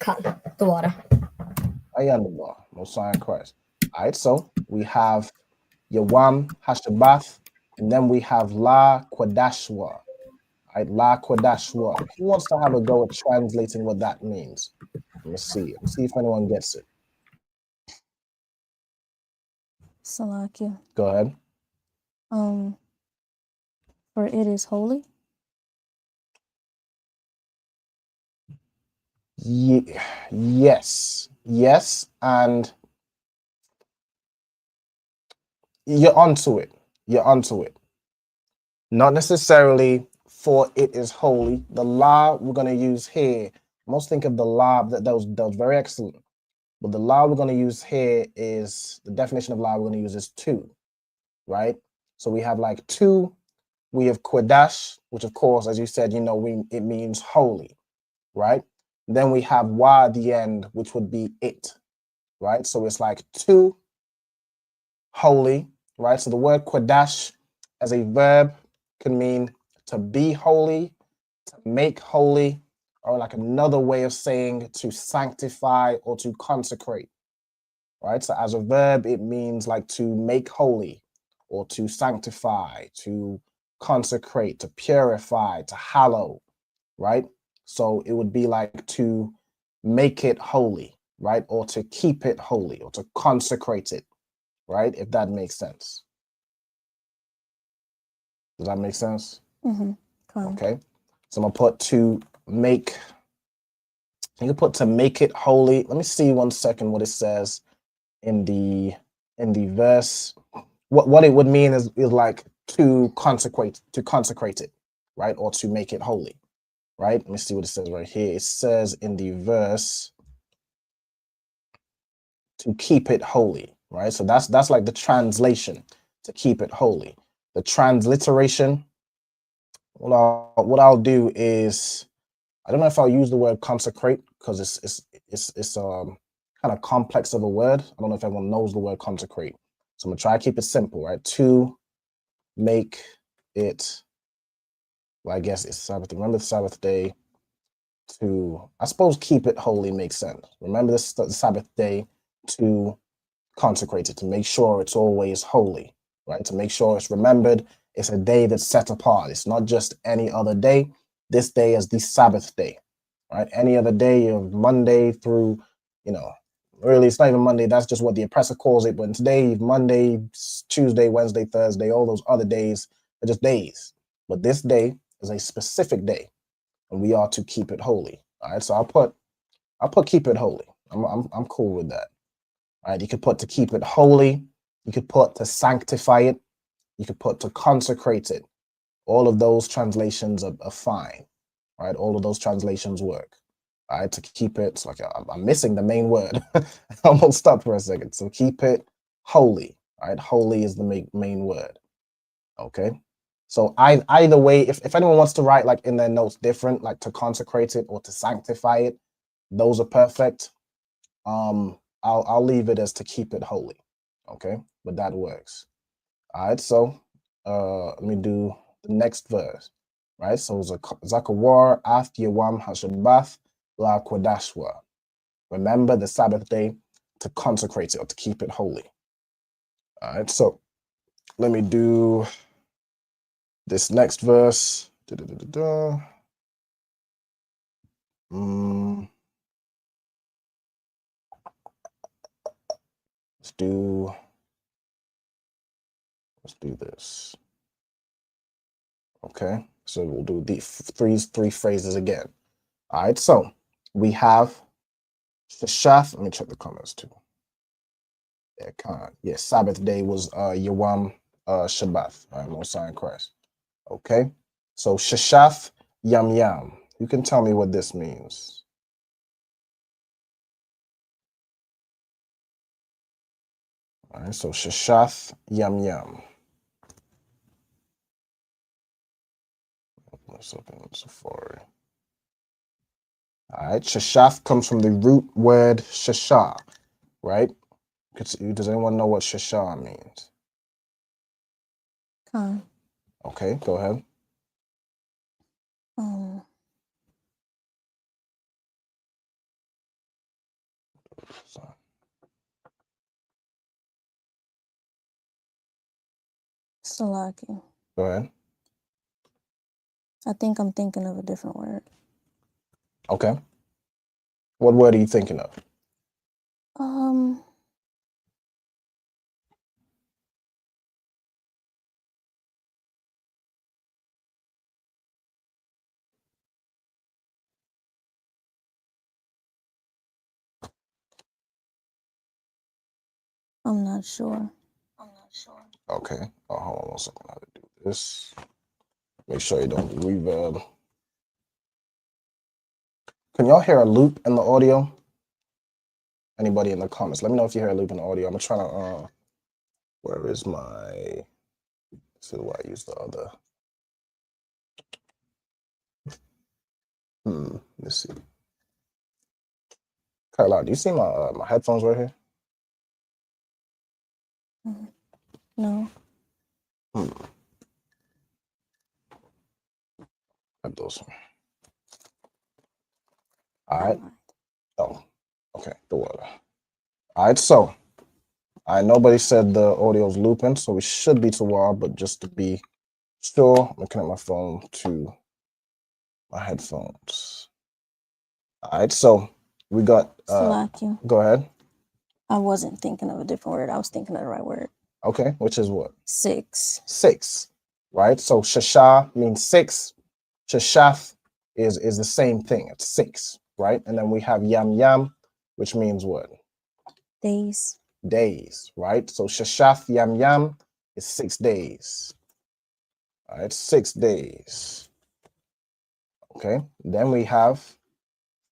Cut the water. I understand. Most High in Christ. All right, so we have Yawam HaShabbath, and then we have La Qadashwa. Right, La Qadashwa. Who wants to have a go at translating what that means? Let's see. Let's see if anyone gets it. Salakia. Go ahead. For it is holy. Yes, and you're onto it. You're onto it. Not necessarily for it is holy. The law we're going to use here, most think of the law that was very excellent. But the law we're going to use here is the definition of law we're going to use is two, right? So we have like two. We have Qadash, which of course, as you said, you know, it means holy, right? Then we have wa at the end, which would be it, right? So it's like two holy, right? So the word Qadash as a verb can mean to be holy, to make holy, or like another way of saying to sanctify or to consecrate, right? So as a verb, it means like to make holy or to sanctify, to consecrate, to purify, to hallow, right? So it would be like to make it holy, right? Or to keep it holy or to consecrate it, right? If that makes sense. Does that make sense? Okay. So I'm gonna put to make. You can put to make it holy. Let me see 1 second what it says in the verse. What it would mean is like to consecrate it, right? Or to make it holy, right? Let me see what it says right here. It says in the verse to keep it holy, right? So that's like the translation, to keep it holy. The transliteration, what I'll do is, I don't know if I'll use the word consecrate because it's kind of complex of a word. I don't know if everyone knows the word consecrate. So I'm gonna try to keep it simple, right? To make it, well, I guess it's Sabbath. Remember the Sabbath day. To, I suppose, keep it holy makes sense. Remember the Sabbath day, to consecrate it, to make sure it's always holy, right? To make sure it's remembered. It's a day that's set apart. It's not just any other day. This day is the Sabbath day, right? Any other day of Monday through, Really, it's not even Monday. That's just what the oppressor calls it. But today, Monday, Tuesday, Wednesday, Thursday, all those other days are just days. But this day is a specific day, and we are to keep it holy. All right. So I'll put keep it holy. I'm cool with that. All right. You could put to keep it holy. You could put to sanctify it. You could put to consecrate it. All of those translations are fine. Right. All of those translations work. All right, to keep it, it's like I'm missing the main word. I almost stopped for a second. So keep it holy. All right, holy is the main word. Okay, so either way, if anyone wants to write like in their notes different, like to consecrate it or to sanctify it, those are perfect. I'll leave it as to keep it holy. Okay, but that works. All right, so let me do the next verse. Right, so Zakawar Ath Yawam Hashabath La Qadashwa. Remember the Sabbath day to consecrate it or to keep it holy. All right, so let me do this next verse. Let's do this. Okay, so we'll do the three phrases again. All right, so we have Shashaf. Let me check the comments too. Yeah, Sabbath day was Yawam Shabbat. All right, Most High in Christ. Okay, so Shashaf Yam Yam. You can tell me what this means. All right, so Shashaf Yam Yam. Let's open Safari. All right, Shashaf comes from the root word Shashah, right? Does anyone know what Shashah means? Okay, go ahead. Salaki. Go ahead. I think I'm thinking of a different word. Okay. What word are you thinking of? I'm not sure. Okay. Oh, hold on one second. How to do this? Make sure you don't do reverb. Can y'all hear a loop in the audio? Anybody in the comments? Let me know if you hear a loop in the audio. I'm trying to. Where is my? This is why I use the other. Let's see. Carla, do you see my headphones right here? No. Got those. All right. Oh, okay. The water. All right. So, nobody said the audio's looping, so we should be to wild, but just to be sure, I'm gonna connect my phone to my headphones. All right. So we got. Salaki. Go ahead. I wasn't thinking of a different word. I was thinking of the right word. Okay. Which is what? 6. 6. Right. So Shashah means 6. Shashaf is the same thing. It's 6, right? And then we have Yam Yam, which means what? Days. Days, right? So Shashaf Yam Yam is 6 days. All right, 6 days. Okay, then we have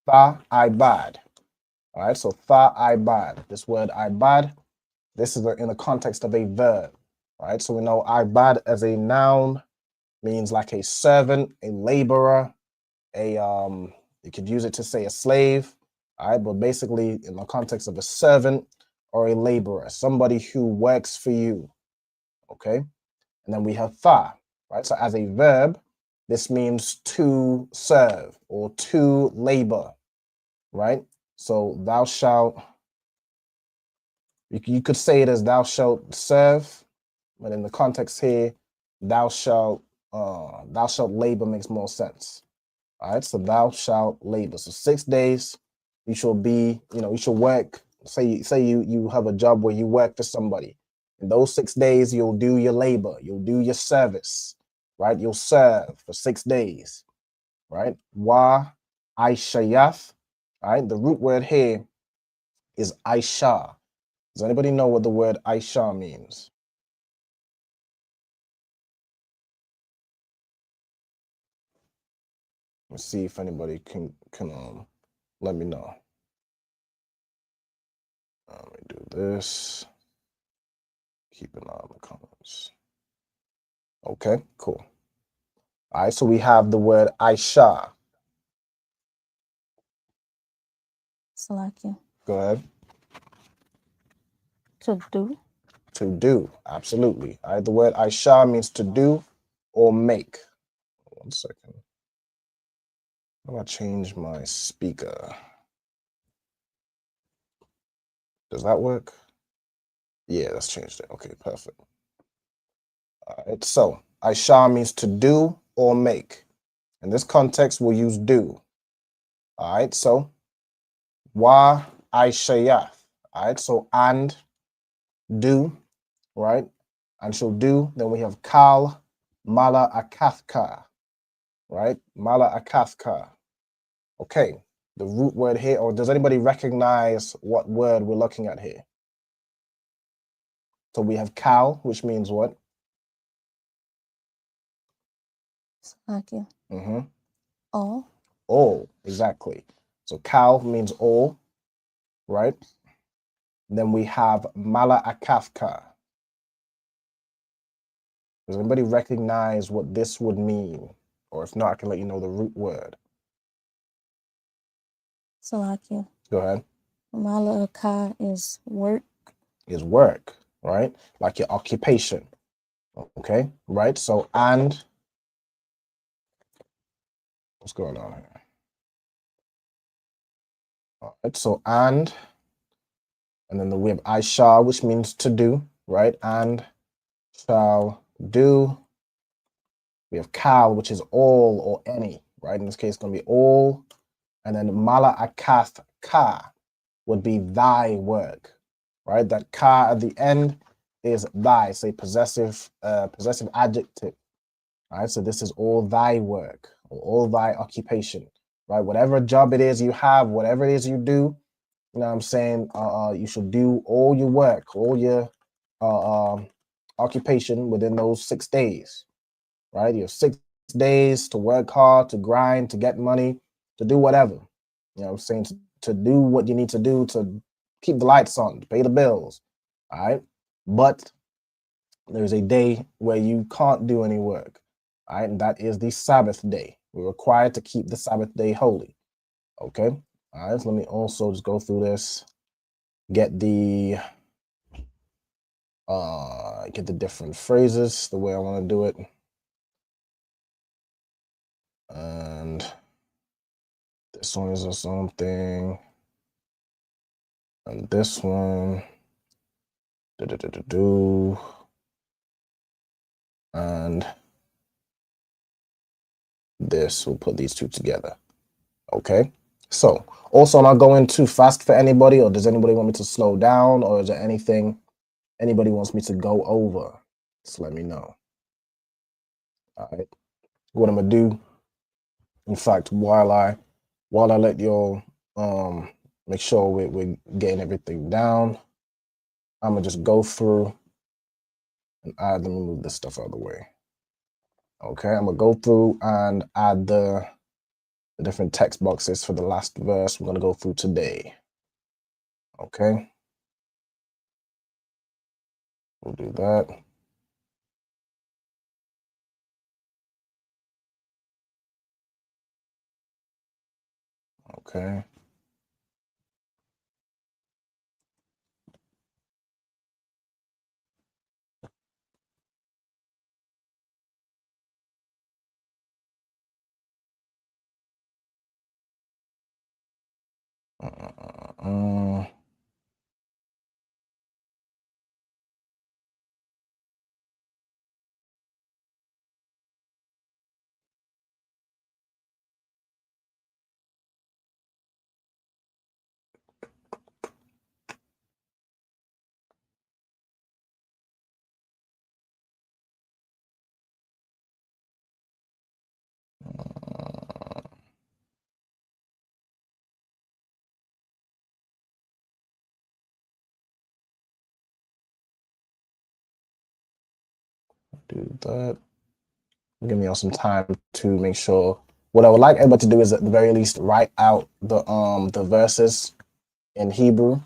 Tha Ibad. All right, so Tha Ibad. This word Ibad, this is in the context of a verb, right? So we know Ibad as a noun means like a servant, a laborer, you could use it to say a slave, all right, but basically in the context of a servant or a laborer, somebody who works for you, okay? And then we have Tha, right? So as a verb, this means to serve or to labor, right? So thou shalt, you could say it as thou shalt serve, but in the context here, thou shalt labor makes more sense. All right, so thou shalt labor. So 6 days, you shall be, you shall work say you have a job where you work for somebody. In those 6 days, you'll do your labor, you'll do your service, right? You'll serve for 6 days, right? Wa Aishayath, right? The root word here is Aisha. Does anybody know what the word Aisha means? Let's see if anybody can let me know. Let me do this. Keep an eye on the comments. Okay, cool. All right, so we have the word Aisha. Salakia. Go ahead. To do. To do, absolutely. All right, the word Aisha means to do or make. 1 second. I'm gonna change my speaker. Does that work? Yeah, let's change it. Okay, perfect. All right, so Aisha means to do or make. In this context, we'll use do. All right, so wa Aishayath. All right, so and do, right? And she'll do. Then we have kal mala akathka, right? Mala akathka. Okay, the root word here, or does anybody recognize what word we're looking at here? So we have kal, which means what? Salakia. All. All, exactly. So kal means all, right? Then we have mala akafka. Does anybody recognize what this would mean? Or if not, I can let you know the root word. Salakia. Go ahead. Malaka is work. Is work, right? Like your occupation. Okay, right? So, and what's going on here? All right, so and then we have I shall, which means to do, right? And shall do. We have kal, which is all or any, right? In this case, it's going to be all. And then mala akath ka would be thy work, right? That ka at the end is thy, say possessive adjective, right? So this is all thy work or all thy occupation, right? Whatever job it is you have, whatever it is you do, you know what I'm saying? You should do all your work, all your occupation within those 6 days, right? You have 6 days to work hard, to grind, to get money, to do whatever. You know what I'm saying? To do what you need to do to keep the lights on, to pay the bills, all right? But there's a day where you can't do any work, all right? And that is the Sabbath day. We're required to keep the Sabbath day holy, okay? All right, so let me also just go through this, get the different phrases the way I want to do it. And this one is a something. And this one. And this, we'll put these two together. Okay. So also, am I going too fast for anybody, or does anybody want me to slow down, or is there anything anybody wants me to go over? Just let me know. All right. What I'm gonna do, in fact, while I let y'all make sure we're getting everything down, I'm gonna just go through and add. Let me move this stuff out of the way. Okay, I'm gonna go through and add the different text boxes for the last verse we're gonna go through today. Okay, we'll do that. Okay. do that. Give me some time to make sure. What I would like everybody to do is at the very least write out the verses in Hebrew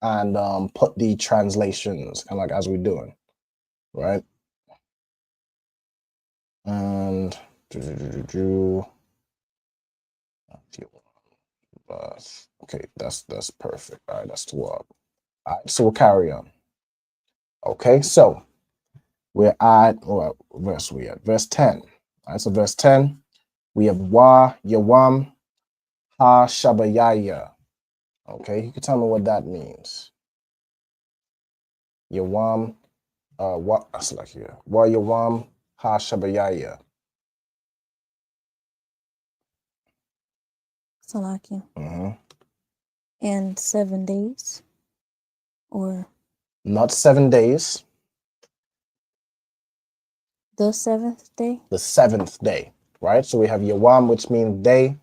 and put the translations kind of like as we're doing, right? And okay, that's perfect. All right, that's 12. All right, so we'll carry on. Okay, so we're at what verse we at? Verse 10. All right, so verse 10, we have Wa Yawam Ha Shabayaya. Okay, you can tell me what that means. Yawam, what that's like here. Wa Yawam Ha Shabayaya. Salakia. And 7 days, or Not 7 days. the seventh day. The seventh day, right? So we have Yawam, which means day,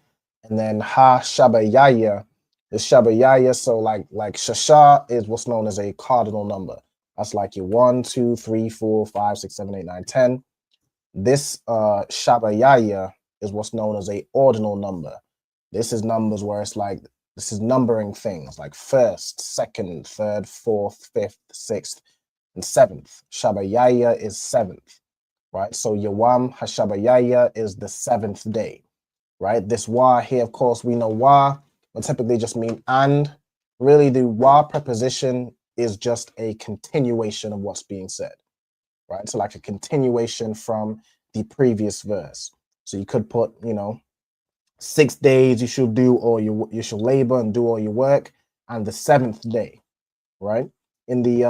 and then Ha Shabayaya is Shabayaya. So like Shasha is what's known as a cardinal number. That's like your 1, 2, 3, 4, 5, 6, 7, 8, 9, 10. This Shabayaya is what's known as a ordinal number. This is numbers where it's like, this is numbering things like first, second, third, fourth, fifth, sixth, and seventh. Shabayaya is seventh, right? So Yawam Hashabayaya is the seventh day, right? This Wa here, of course, we know Wa will typically just mean and. Really, the Wa preposition is just a continuation of what's being said, right? So like a continuation from the previous verse. So you could put, 6 days you should do all you should labor and do all your work, and the seventh day, right? In the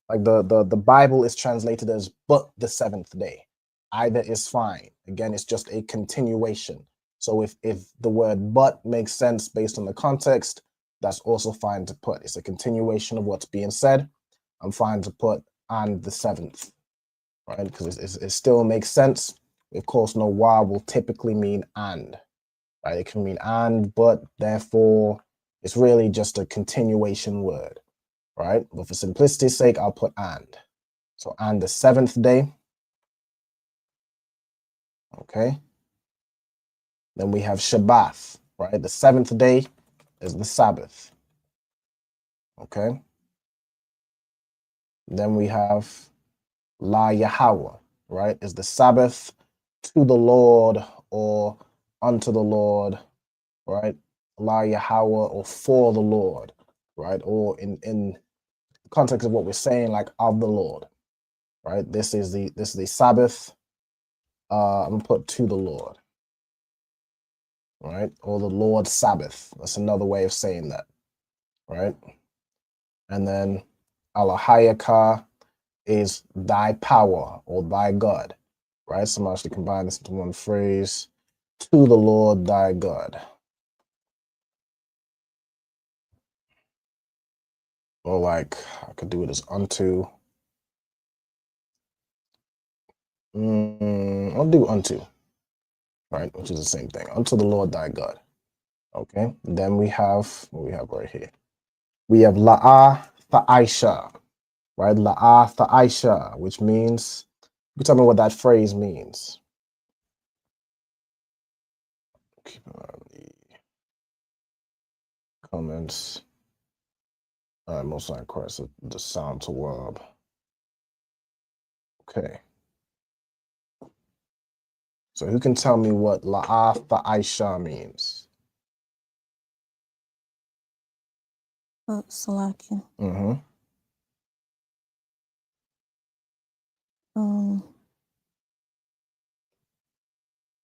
like the Bible is translated as but the seventh day. Either is fine. Again, it's just a continuation. So if the word but makes sense based on the context, that's also fine to put. It's a continuation of what's being said. I'm fine to put and the seventh, right? Because it still makes sense. Of course, no Wa will typically mean and, right? It can mean and, but, therefore, it's really just a continuation word, right? But for simplicity's sake, I'll put and. So, and the seventh day. Okay. Then we have Shabbat, right? The seventh day is the Sabbath. Okay. Then we have La Yahweh, right? Is the Sabbath to the Lord or unto the Lord, right? La Yahweh or for the Lord, right? Or in the context of what we're saying, like of the Lord, right? This is the Sabbath. I'm gonna put to the Lord, right? Or the Lord's Sabbath. That's another way of saying that, right? And then Alahayaka is thy power or thy God, right? So I'm actually combine this into one phrase, to the Lord thy God. Or like, I could do it as unto. I'll do unto, right? Which is the same thing. Unto the Lord thy God. Okay. Then we have, what we have right here. We have La'ah Tha'aisha, right? La'ah Tha'aisha, which means, you tell me what that phrase means. Keep an eye on the comments. Most likely, of course, the sound to Wab. Okay. So who can tell me what La'ah Tha'aisha means? Salakia.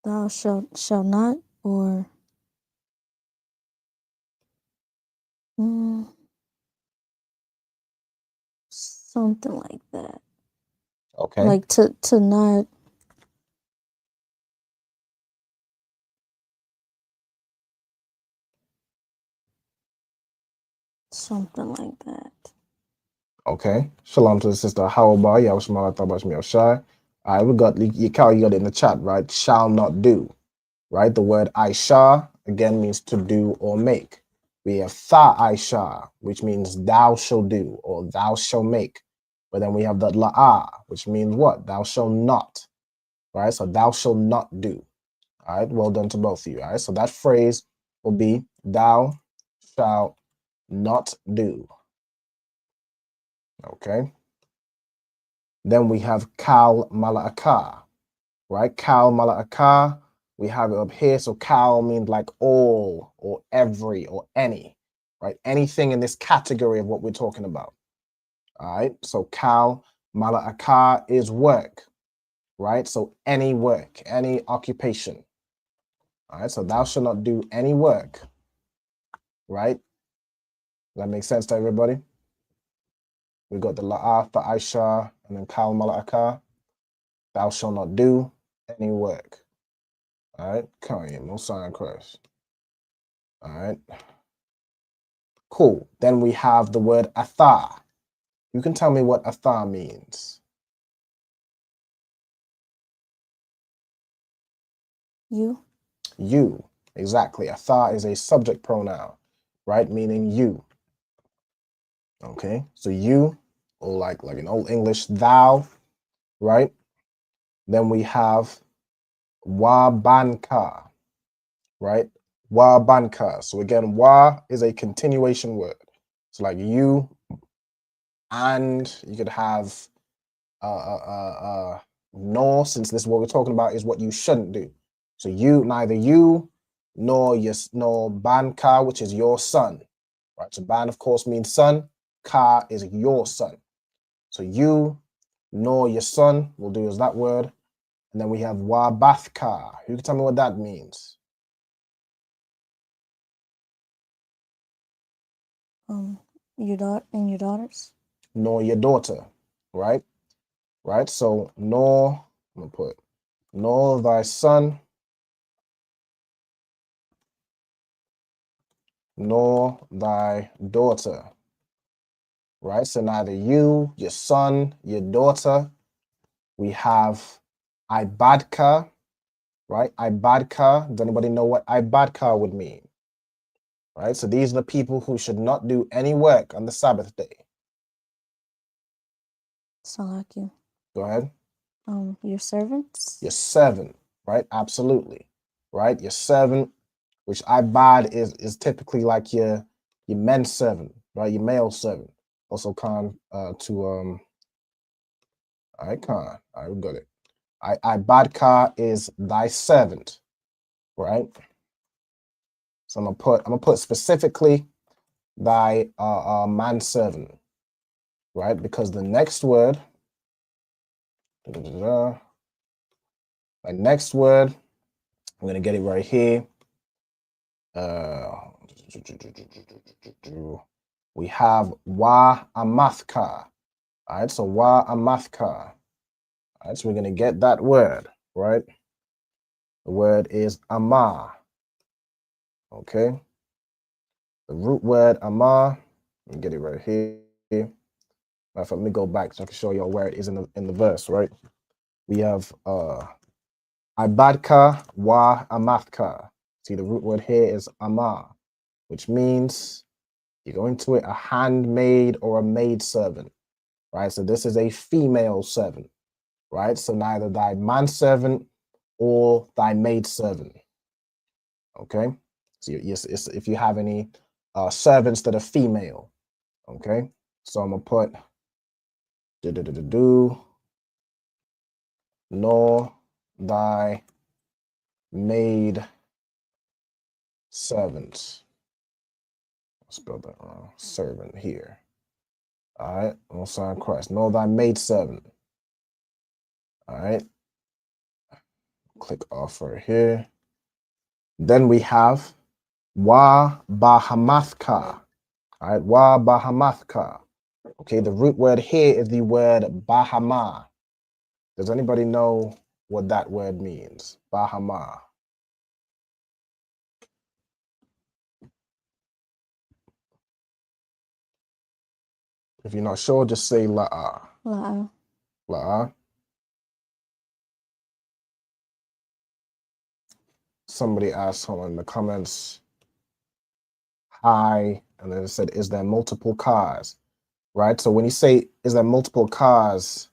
Thou shall not, or something like that. Okay. Like to not. Something like that. Okay. Shalom to the sister. How about you? All right, we got you got it in the chat, right? Shall not do, right? The word Aisha again means to do or make. We have Tha Aisha, which means thou shall do or thou shall make, But then we have the la'ah, which means what? Thou shalt not. Right? So thou shalt not do. All right, well done to both of you. All right, so that phrase will be thou shalt not do. Okay. Then we have kal mala'aka, right? Kal mala'aka, we have it up here. So kal means like all or every or any, right? Anything in this category of what we're talking about. All right, so kal mala'aka is work, right? So any work, any occupation. All right, so thou shalt not do any work, right? That makes sense to everybody? We got the la'af, the Aisha, and then kal mala'aka. Thou shalt not do any work. All right, Kareem, no sign of Christ. All right, cool. Then we have the word atha. You can tell me what atha means. You. You, exactly. Atha is a subject pronoun, right? Meaning you. Okay, so you, or like in Old English, thou, right? Then we have wabanka, right? Wabanka. So again, wa is a continuation word. So like you, and you could have nor, since this is what we're talking about, is what you shouldn't do. So you, neither you nor banka, which is your son, right? So ban, of course, means son. Ka is your son. So you nor your son will do as that word. And then we have wabathka. Who can tell me what that means? Your daughter and your daughters. Nor your daughter, right? Right. So nor, I'm gonna put nor thy son, nor thy daughter. Right. So neither you, your son, your daughter. We have ibadka, right? Ibadka. Does anybody know what ibadka would mean? Right. So these are the people who should not do any work on the Sabbath day. Salakia. Go ahead. Your servants. Your servant, right? Absolutely, right? Your servant, which ibad is typically like your men servant, right? Your male servant. Also Khan to I Khan. I we got it. Ibadka is thy servant, right? So I'm gonna put specifically thy manservant, right? Because the next word, my next word, I'm gonna get it right here. We have wa amathka. All right, so wa amathka. All right, so we're gonna get that word, right? The word is ama. Okay. The root word ama. Let me get it right here. Let me go back so I can show you where it is in the verse, right? We have ibadka wa amathka. See, the root word here is ama, which means you go into it a handmaid or a maid servant, right? So this is a female servant, right? So neither thy manservant or thy maid servant. Okay. So yes, if you have any servants that are female, okay. So I'm gonna put nor thy maid servants. Spell that wrong. Servant here. All right. On sign Christ. Nor thy maid servant. All right. Click off right here. Then we have wa bahamathka. All right. Wa bahamathka. Okay. The root word here is the word bahama. Does anybody know what that word means? Bahama. If you're not sure, just say la'a. La'a. La'a. Somebody asked someone in the comments, hi, and then it said, is there multiple cars? right? So when you say is there multiple cars,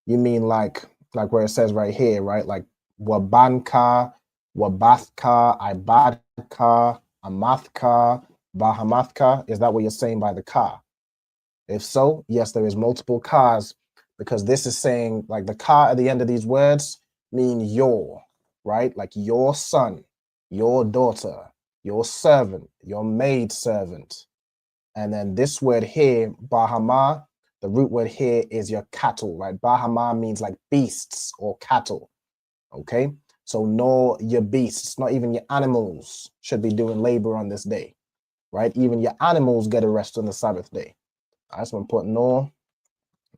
you mean like where it says right here, right? Like Wabanka, Wabathka, Ibadka, Amathka, Bahamathka. Is that what you're saying by the car? If so, yes, there is multiple cars, because this is saying like the car at the end of these words mean your, right? Like your son, your daughter, your servant, your maid servant. And then this word here, Bahama, the root word here is your cattle, right? Bahama means like beasts or cattle, okay? So nor your beasts, not even your animals should be doing labor on this day, right? Even your animals get a rest on the Sabbath day. All right, so I'm going to put nor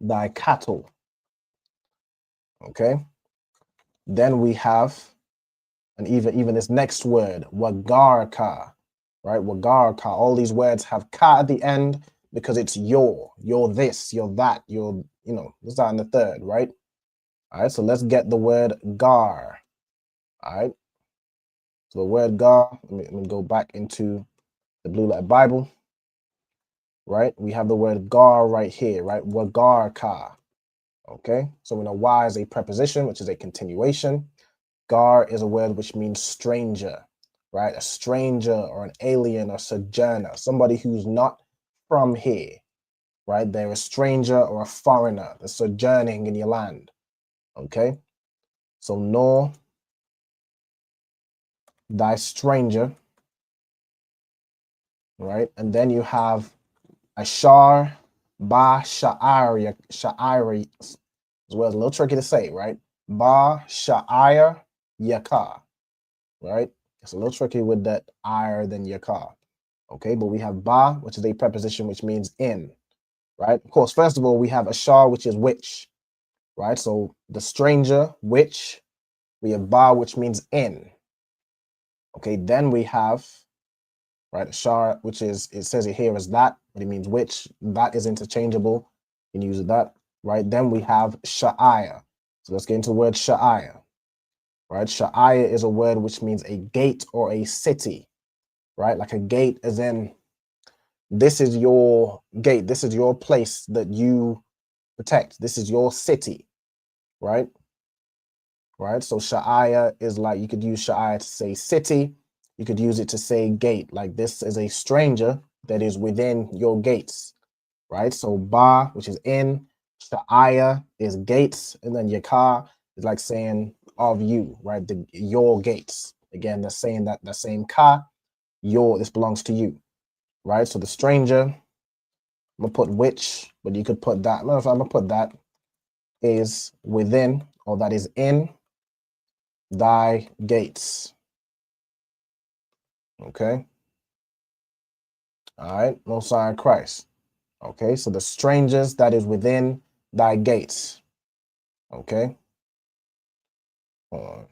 thy cattle, okay? Then we have, and even this next word, wagarka, right? Wagarka, all these words have ka at the end because it's you're this, you're that, you're, you know, this, that, and the third, right? All right, so let's get the word gar, all right? So the word gar, let me go back into the Blue Letter Bible, right? We have the word gar right here, right? Wagarka, okay? So we know wa is a preposition, which is a continuation. Gar is a word which means stranger, right? A stranger or an alien or sojourner, somebody who's not from here, right? They're a stranger or a foreigner, they're sojourning in your land, okay? So nor thy stranger, right? And then you have ashar, ba sha'ari, sha'ari, as well. It's a little tricky to say, right? Ba sha'ir yakar, right? It's a little tricky with that ire than yakar. Okay, but we have ba, which is a preposition which means in, right? Of course, first of all, we have ashar, which is which, right? So the stranger, which, we have ba, which means in. Okay, then we have, right, ashar, which is, it says it here as that, but it means which. That is interchangeable. You can use that, right? Then we have sha'aya. So let's get into the word sha'aya, right? Sha'aya is a word which means a gate or a city, right? Like a gate as in, this is your gate. This is your place that you protect. This is your city, right? Right. So sha'aya is like, you could use sha'aya to say city. You could use it to say gate. Like this is a stranger that is within your gates, right? So ba, which is in, sha'aya is gates, and then yakar is like saying of you, right? Your gates. Again, they're saying that the same ka, this belongs to you, right? So the stranger, I'm gonna put which, but you could put that. No, if I'm gonna put that is within, or that is in thy gates. Okay. All right. No sign of Christ. Okay. So the strangers that is within thy gates. Okay. Hold on.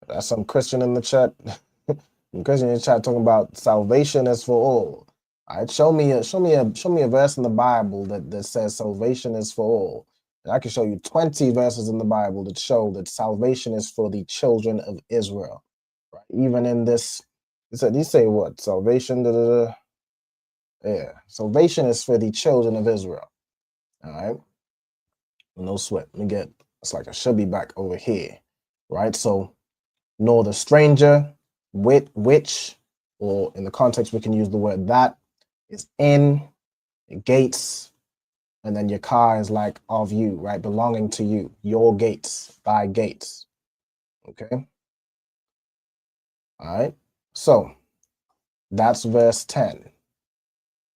That's some Christian in the chat. Some Christian in the chat talking about salvation is for all. All right, show me a verse in the Bible that says salvation is for all. And I can show you 20 verses in the Bible that show that salvation is for the children of Israel. Right? Even in this, you say what? Salvation, yeah, salvation is for the children of Israel. All right. No sweat. Let me get, it's like I should be back over here. Right. So nor the stranger, which, or in the context we can use the word that, is in, gates, and then your car is like of you, right? Belonging to you, your gates, thy gates. Okay. All right. So that's verse 10.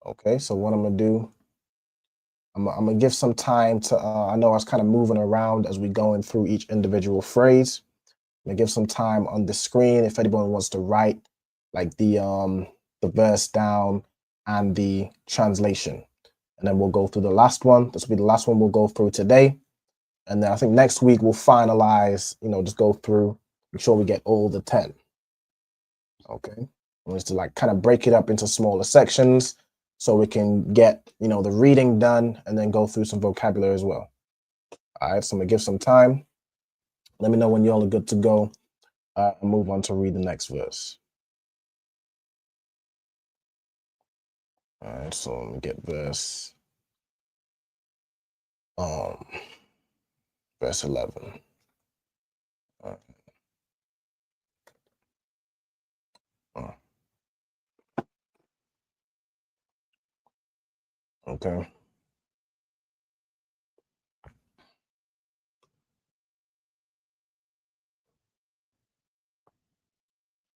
Okay. So what I'm going to do, I'm going to give some time to, I know I was kind of moving around as we going through each individual phrase. I'm going to give some time on the screen if anyone wants to write like the verse down and the translation. And then we'll go through the last one. This will be the last one we'll go through today. And then I think next week we'll finalize, just go through, make sure we get all the 10. Okay. Just to like kind of break it up into smaller sections so we can get, the reading done and then go through some vocabulary as well. All right. So I'm going to give some time. Let me know when y'all are good to go and move on to read the next verse. All right, so let me get verse 11. All right. Okay.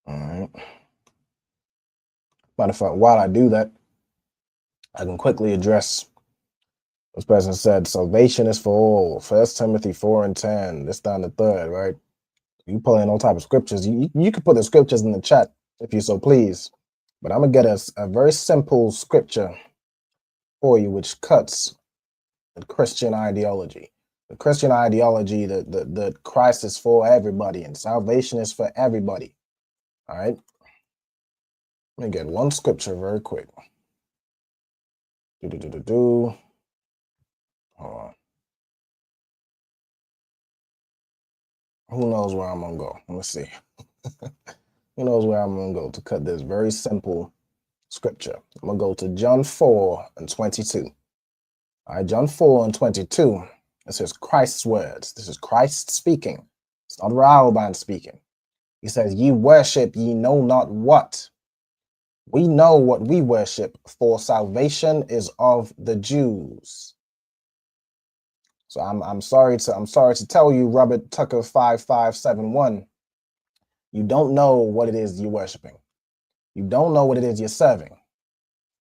All right. Matter of fact, while I do that, I can quickly address this person said salvation is for all. 1 Timothy 4:10. This down the third, right? You pull in all type of scriptures. You can put the scriptures in the chat if you so please. But I'm gonna get a very simple scripture for you, which cuts the Christian ideology. The Christian ideology that Christ is for everybody and salvation is for everybody. All right. Let me get one scripture very quick. Hold on. Who knows where I'm gonna go? Let me see. Who knows where I'm gonna go to cut this very simple scripture? I'm gonna go to John 4:22. All right, John 4:22. This is Christ's words. This is Christ speaking. It's not Raoban speaking. He says, "Ye worship ye know not what. We know what we worship, for salvation is of the Jews." So I'm sorry to tell you, Robert Tucker 5571, you don't know what it is you're worshiping. You don't know what it is you're serving.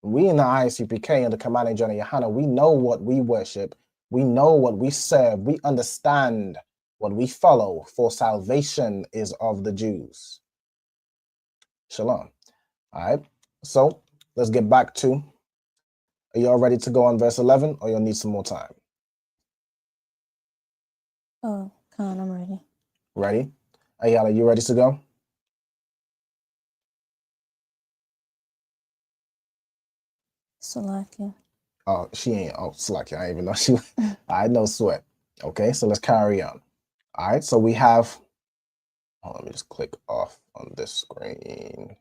We in the ISUPK and the Commanding General Yohana, we know what we worship. We know what we serve. We understand what we follow, for salvation is of the Jews. Shalom. All right. So let's get back to, are y'all ready to go on verse 11 or you'll need some more time? Oh, Khan, I'm ready. Ready? Ayala, you ready to go? Salakia. Oh, she ain't. Oh, Slacky, I even know she. I know sweat. Okay, so let's carry on. All right, so we have. Oh, let me just click off on this screen.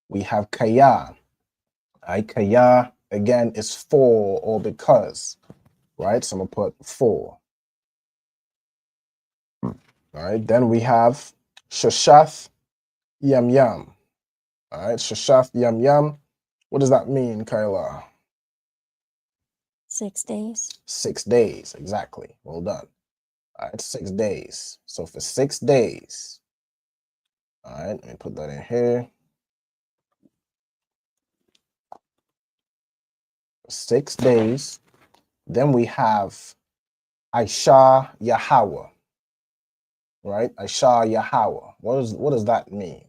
We have Kaya. All right, Kaya again is for or because. Right, so I'm gonna put for. All right, then we have Shashath Yam Yam. All right, Shashath Yam Yam. What does that mean, Kayla? 6 days. 6 days, exactly. Well done. All right, 6 days. So for 6 days, all right, let me put that in here. 6 days. Then we have Aisha Yahweh, right? Aisha Yahweh. What does that mean?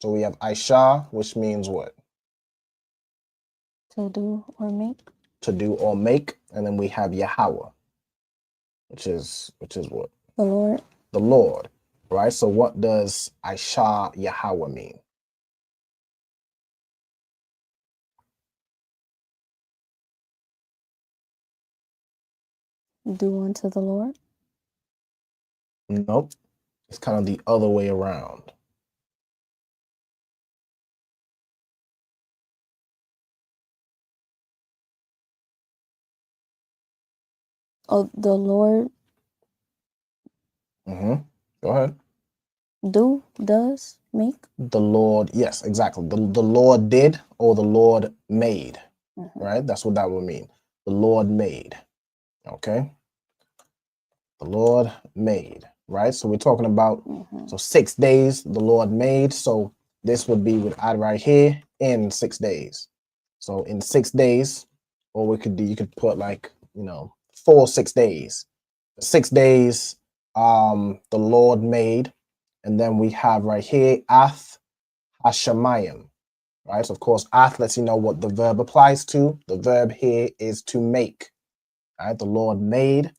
So we have Aisha, which means what? To do or make. To do or make, and then we have Yahweh, which is what? The Lord. The Lord, right? So what does Aisha Yahweh mean? Do unto the Lord. Nope. It's kind of the other way around. Oh, the Lord. Go ahead. Does, make. The Lord, yes, exactly. The Lord did or the Lord made, right? That's what that would mean. The Lord made, okay? The Lord made, right? So we're talking about, so 6 days the Lord made. So this would be, would add right here, in 6 days. So in 6 days, or we could do, you could put like, for 6 days. 6 days, the Lord made. And then we have right here, Ath Hashemayim, right? So of course, Ath lets you know what the verb applies to. The verb here is to make, right? The Lord made.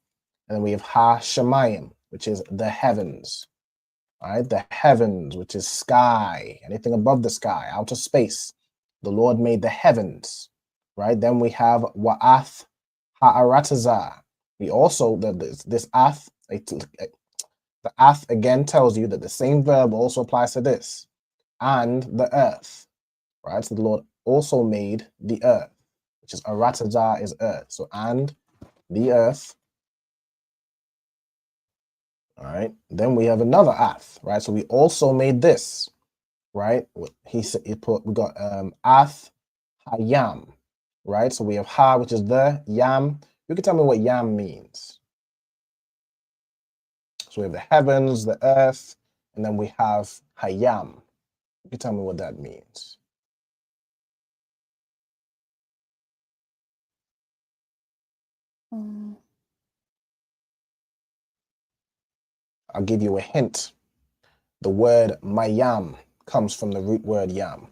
And then we have Hashemayim, which is the heavens, right? The heavens, which is sky, anything above the sky, outer space. The Lord made the heavens, right? Then we have Wa'ath Ha'aratazah. We also, this Ath, the Ath again tells you that the same verb also applies to this, and the earth, right? So the Lord also made the earth, which is Arataja is earth. So and the earth. All right. Then we have another ath, right? So we also made this, right? He said we got ath hayam, right? So we have ha, which is the yam. You can tell me what yam means. So we have the heavens, the earth, and then we have hayam. You can tell me what that means. I'll give you a hint. The word mayam comes from the root word yam.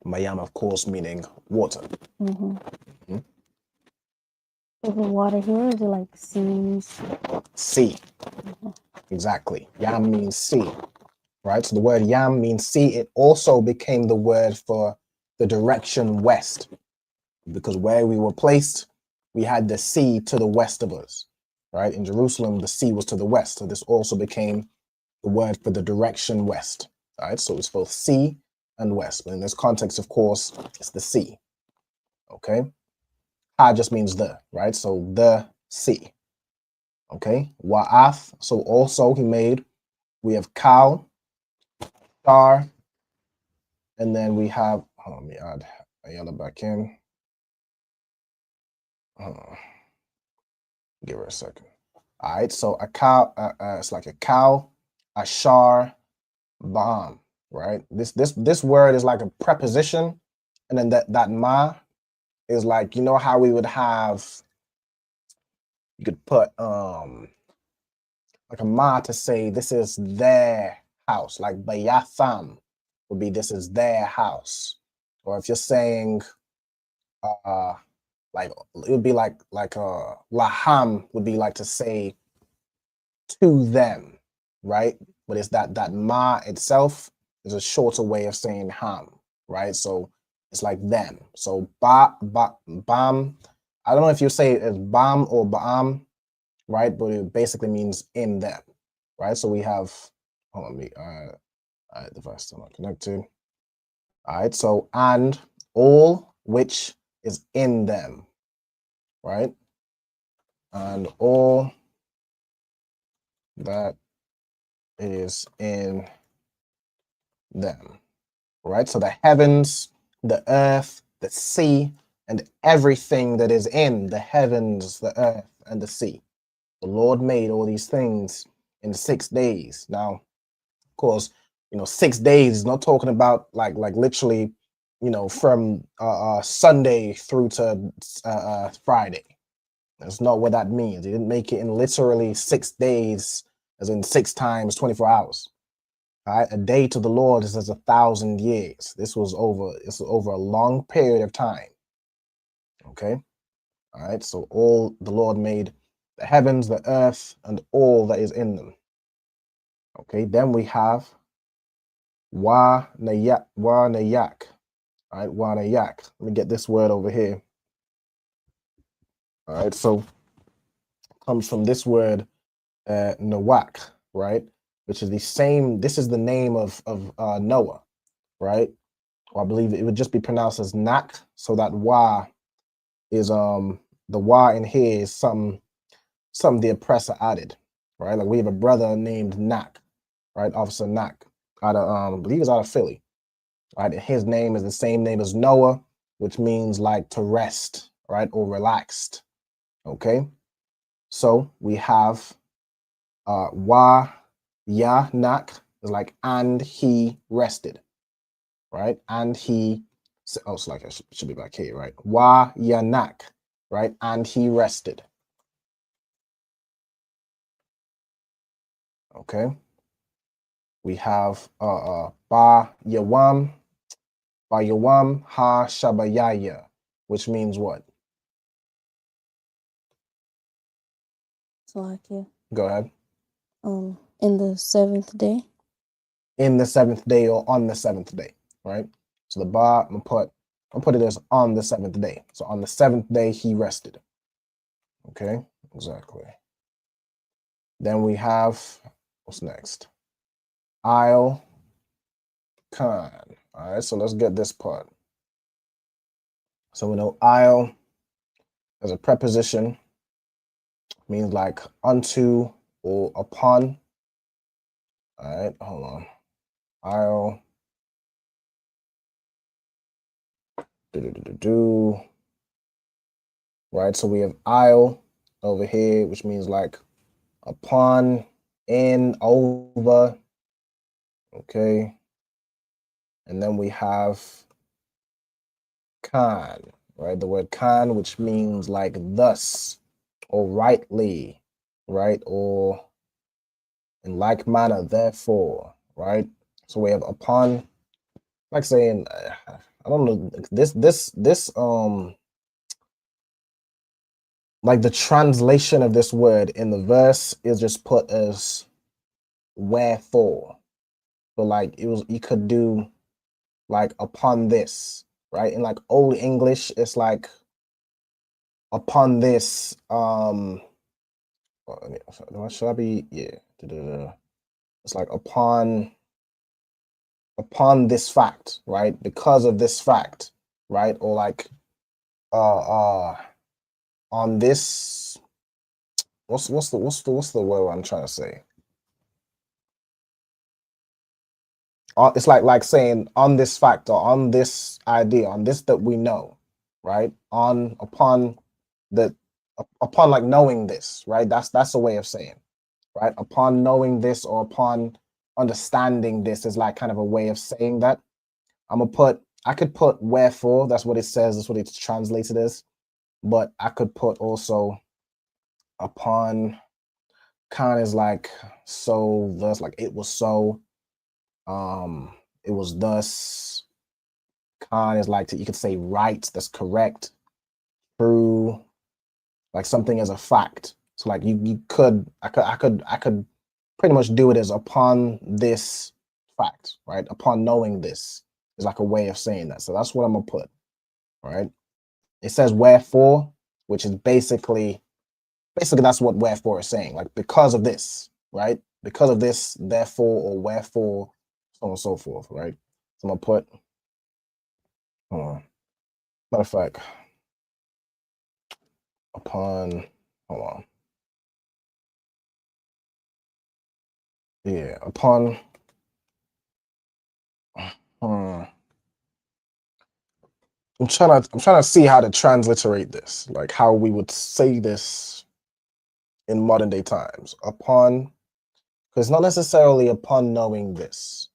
Mayam, of course, meaning water. Is it water here or is it like seas? Sea. Exactly. Yam means sea, right? So the word yam means sea. It also became the word for the direction west, because where we were placed, we had the sea to the west of us, right? In Jerusalem, the sea was to the west. So this also became the word for the direction west, right? So it's both sea and west. But in this context, of course, it's the sea, okay? Ha just means the, right? So the sea, okay? Wa'ath, so also he made, we have cow, star, and then we have, let me add Ayala back in. Give her a second. All right, so a cow, it's like a cow, a shar, bomb, right? This word is like a preposition, and then that ma is like, you know how we would have, you could put like a ma to say this is their house, like bayatham would be this is their house. Or if you're saying like it would be like laham would be like to say to them, right? But it's that ma itself is a shorter way of saying ham, right? So it's like them. So bam. I don't know if you say it as bam or baam, right? But it basically means in them, right? So we have, hold on, device still not connected. All right, so and all which is in them, right? And all that is in them, right? So the heavens, the earth, the sea, and everything that is in the heavens, the earth, and the sea. The Lord made all these things in 6 days. Now, of course, 6 days is not talking about like literally, from Sunday through to Friday. That's not what that means. He didn't make it in literally 6 days, as in 6 times 24 hours. All right, a day to the Lord is as 1,000 years. This was over a long period of time. Okay, all right. So all the Lord made the heavens, the earth, and all that is in them. Okay, then we have wa nayak. All right, wa nayak. Let me get this word over here. All right, so it comes from this word nawak, right? Which is the same. This is the name of Noah, right? Or I believe it would just be pronounced as nak. So that wa is the wa in here is something the oppressor added, right? Like we have a brother named Nak, right? Officer Nak, out of I believe he's out of Philly, right? And his name is the same name as Noah, which means like to rest, right, or relaxed. Okay, so we have wa ya nak is like and he rested, right? And he, oh, it's like it should be back here, right? Wa ya nak, right? And he rested. Okay, we have ba yawam ha shabayaya, which means what? Salakia. Go ahead. In the 7th day. In the 7th day or on the 7th day, right? So the ba, I'm gonna put it as on the 7th day. So on the 7th day he rested. Okay, exactly. Then we have, what's next? Isle, Khan. All right, so let's get this part. So we know I'll as a preposition means like unto or upon. All right, hold on. I'll do. Right, so we have I'll over here, which means like upon, in, over. Okay. And then we have Khan, right? The word Khan, which means like thus or rightly, right? Or in like manner, therefore, right? So we have upon, like saying, I don't know, this like the translation of this word in the verse is just put as wherefore. So like you could do like upon this, right? In like old English, it's like upon this, should I be, yeah. It's like upon this fact, right? Because of this fact, right? Or like on this, what's the word I'm trying to say? It's like saying on this fact or on this idea, on this that we know, right? Upon like knowing this, right? That's a way of saying, right? Upon knowing this or upon understanding this is like kind of a way of saying that. I could put wherefore, that's what it says, that's what it's translated as, but I could put also upon, kind of like so, thus, like it was so, it was thus. Con is like you could say right, that's correct, true, like something as a fact. So like I could pretty much do it as upon this fact, right? Upon knowing this is like a way of saying that. So that's what I'm gonna put, right? It says wherefore, which is basically that's what wherefore is saying, like because of this, right? Because of this, therefore, or wherefore, so on and so forth, right? So I'm gonna put, hold on. Matter of fact, upon, hold on. Yeah, upon, I'm trying to see how to transliterate this, like how we would say this in modern day times. Upon, because not necessarily upon knowing this.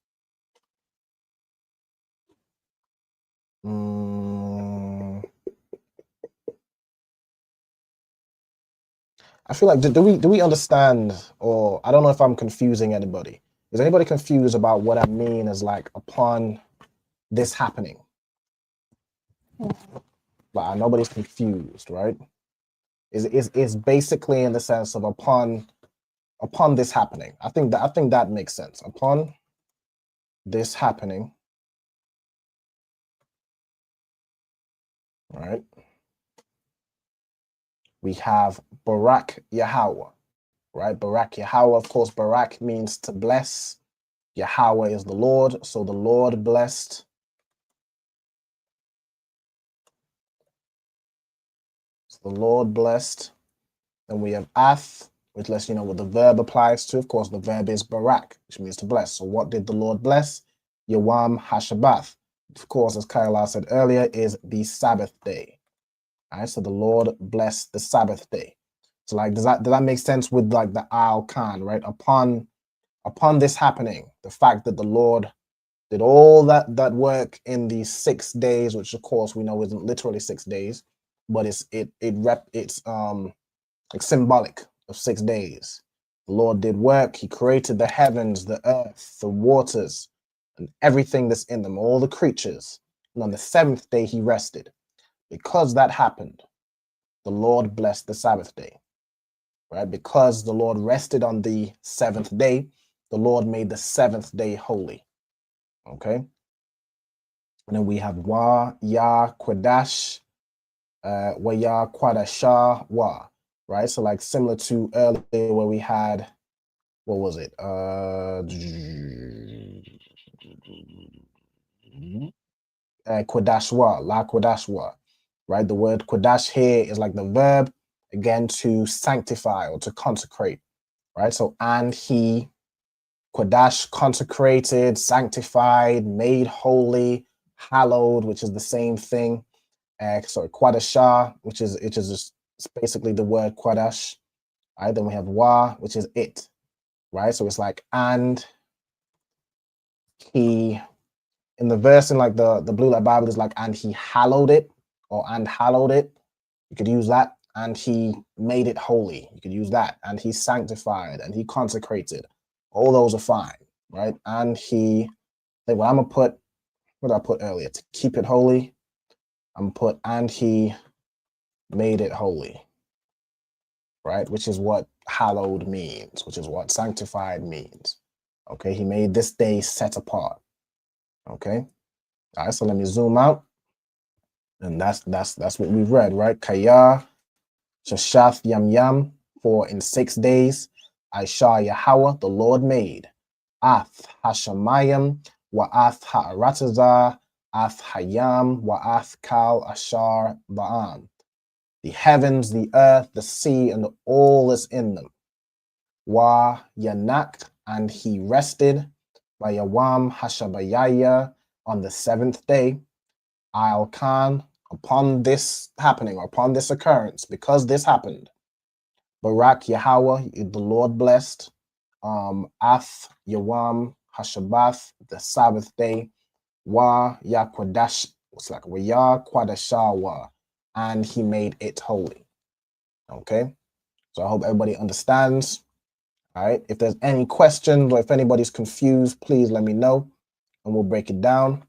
I feel like do we understand, or I don't know if I'm confusing anybody. Is anybody confused about what I mean as like upon this happening? Like nobody's confused, right? Is basically in the sense of upon this happening. I think that makes sense. Upon this happening, right? We have Barak Yahweh, right? Barak Yahweh, of course, Barak means to bless. Yahweh is the Lord, so the Lord blessed. So the Lord blessed. Then we have Ath, which lets you know what the verb applies to. Of course, the verb is Barak, which means to bless. So what did the Lord bless? Yawam HaShabbath. Of course, as Kayla said earlier, is the Sabbath day. All right, so the Lord blessed the Sabbath day. So like, does that make sense with like the Al Khan, right? Upon this happening, the fact that the Lord did all that work in the 6 days, which of course we know isn't literally 6 days, but it's like symbolic of 6 days. The Lord did work. He created the heavens, the earth, the waters, and everything that's in them, all the creatures. And on the 7th day, he rested. Because that happened, the Lord blessed the Sabbath day, right? Because the Lord rested on the 7th day, the Lord made the 7th day holy, okay? And then we have Wa, Ya, Qadash, Wa, Ya, Qadashah, Wa, right? So like similar to earlier where we had, what was it? Qadashwa, La Qadashwa, right? The word Qadash here is like the verb, again, to sanctify or to consecrate, right? So, and he, Qadash, consecrated, sanctified, made holy, hallowed, which is the same thing. Sorry, Qadashah, which is just basically the word Qadash, right? Then we have Wa, which is it, right? So it's like, and he, in the verse in like the Blue Light Bible is like, and he hallowed it, or and hallowed it. You could use that. And he made it holy. You could use that. And he sanctified, and he consecrated. All those are fine, right? And he, well, I'm gonna put, what did I put earlier? To keep it holy, I'm gonna put, and he made it holy, right? Which is what hallowed means, which is what sanctified means. Okay, he made this day set apart. Okay, all right, so let me zoom out. And that's what we've read, right? Kaya, Shashath Yam Yam, for in 6 days Aisha Yahweh, the Lord made. Ath Hashamayim, Wa'ath Ha'arataza, Ath Hayam, Wa'ath Kal Ashar Ba'am. The heavens, the earth, the sea, and all is in them. Wa Yanak, and he rested. Vayawam Hashabayaya, on the 7th day. I'll Khan, upon this happening, or upon this occurrence, because this happened. Barak Yahweh, the Lord blessed. Ath Yawam Hashabath, the Sabbath day. Wa Yaquadash, it's like Wa Yaquadashawa, and he made it holy. Okay, so I hope everybody understands. All right, if there's any questions or if anybody's confused, please let me know and we'll break it down.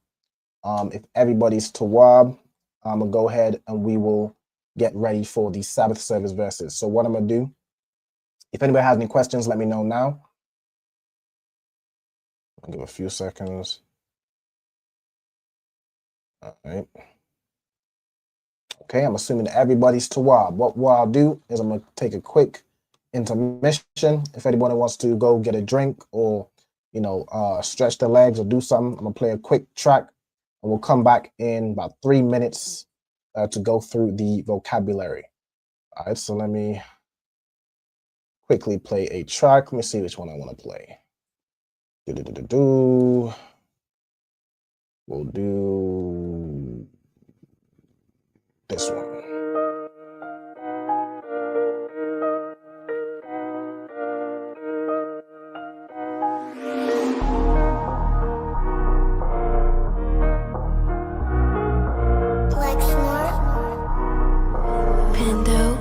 If everybody's Tawab, I'm gonna go ahead and we will get ready for the Sabbath service verses. So what I'm gonna do, if anybody has any questions, let me know now. I'll give a few seconds. All right. Okay, I'm assuming that everybody's Tawab. What I'll do is I'm gonna take a quick intermission. If anybody wants to go get a drink or, you know, stretch their legs or do something, I'm gonna play a quick track. And we'll come back in about 3 minutes to go through the vocabulary. All right, so let me quickly play a track. Let me see which one I want to play. We'll do this one.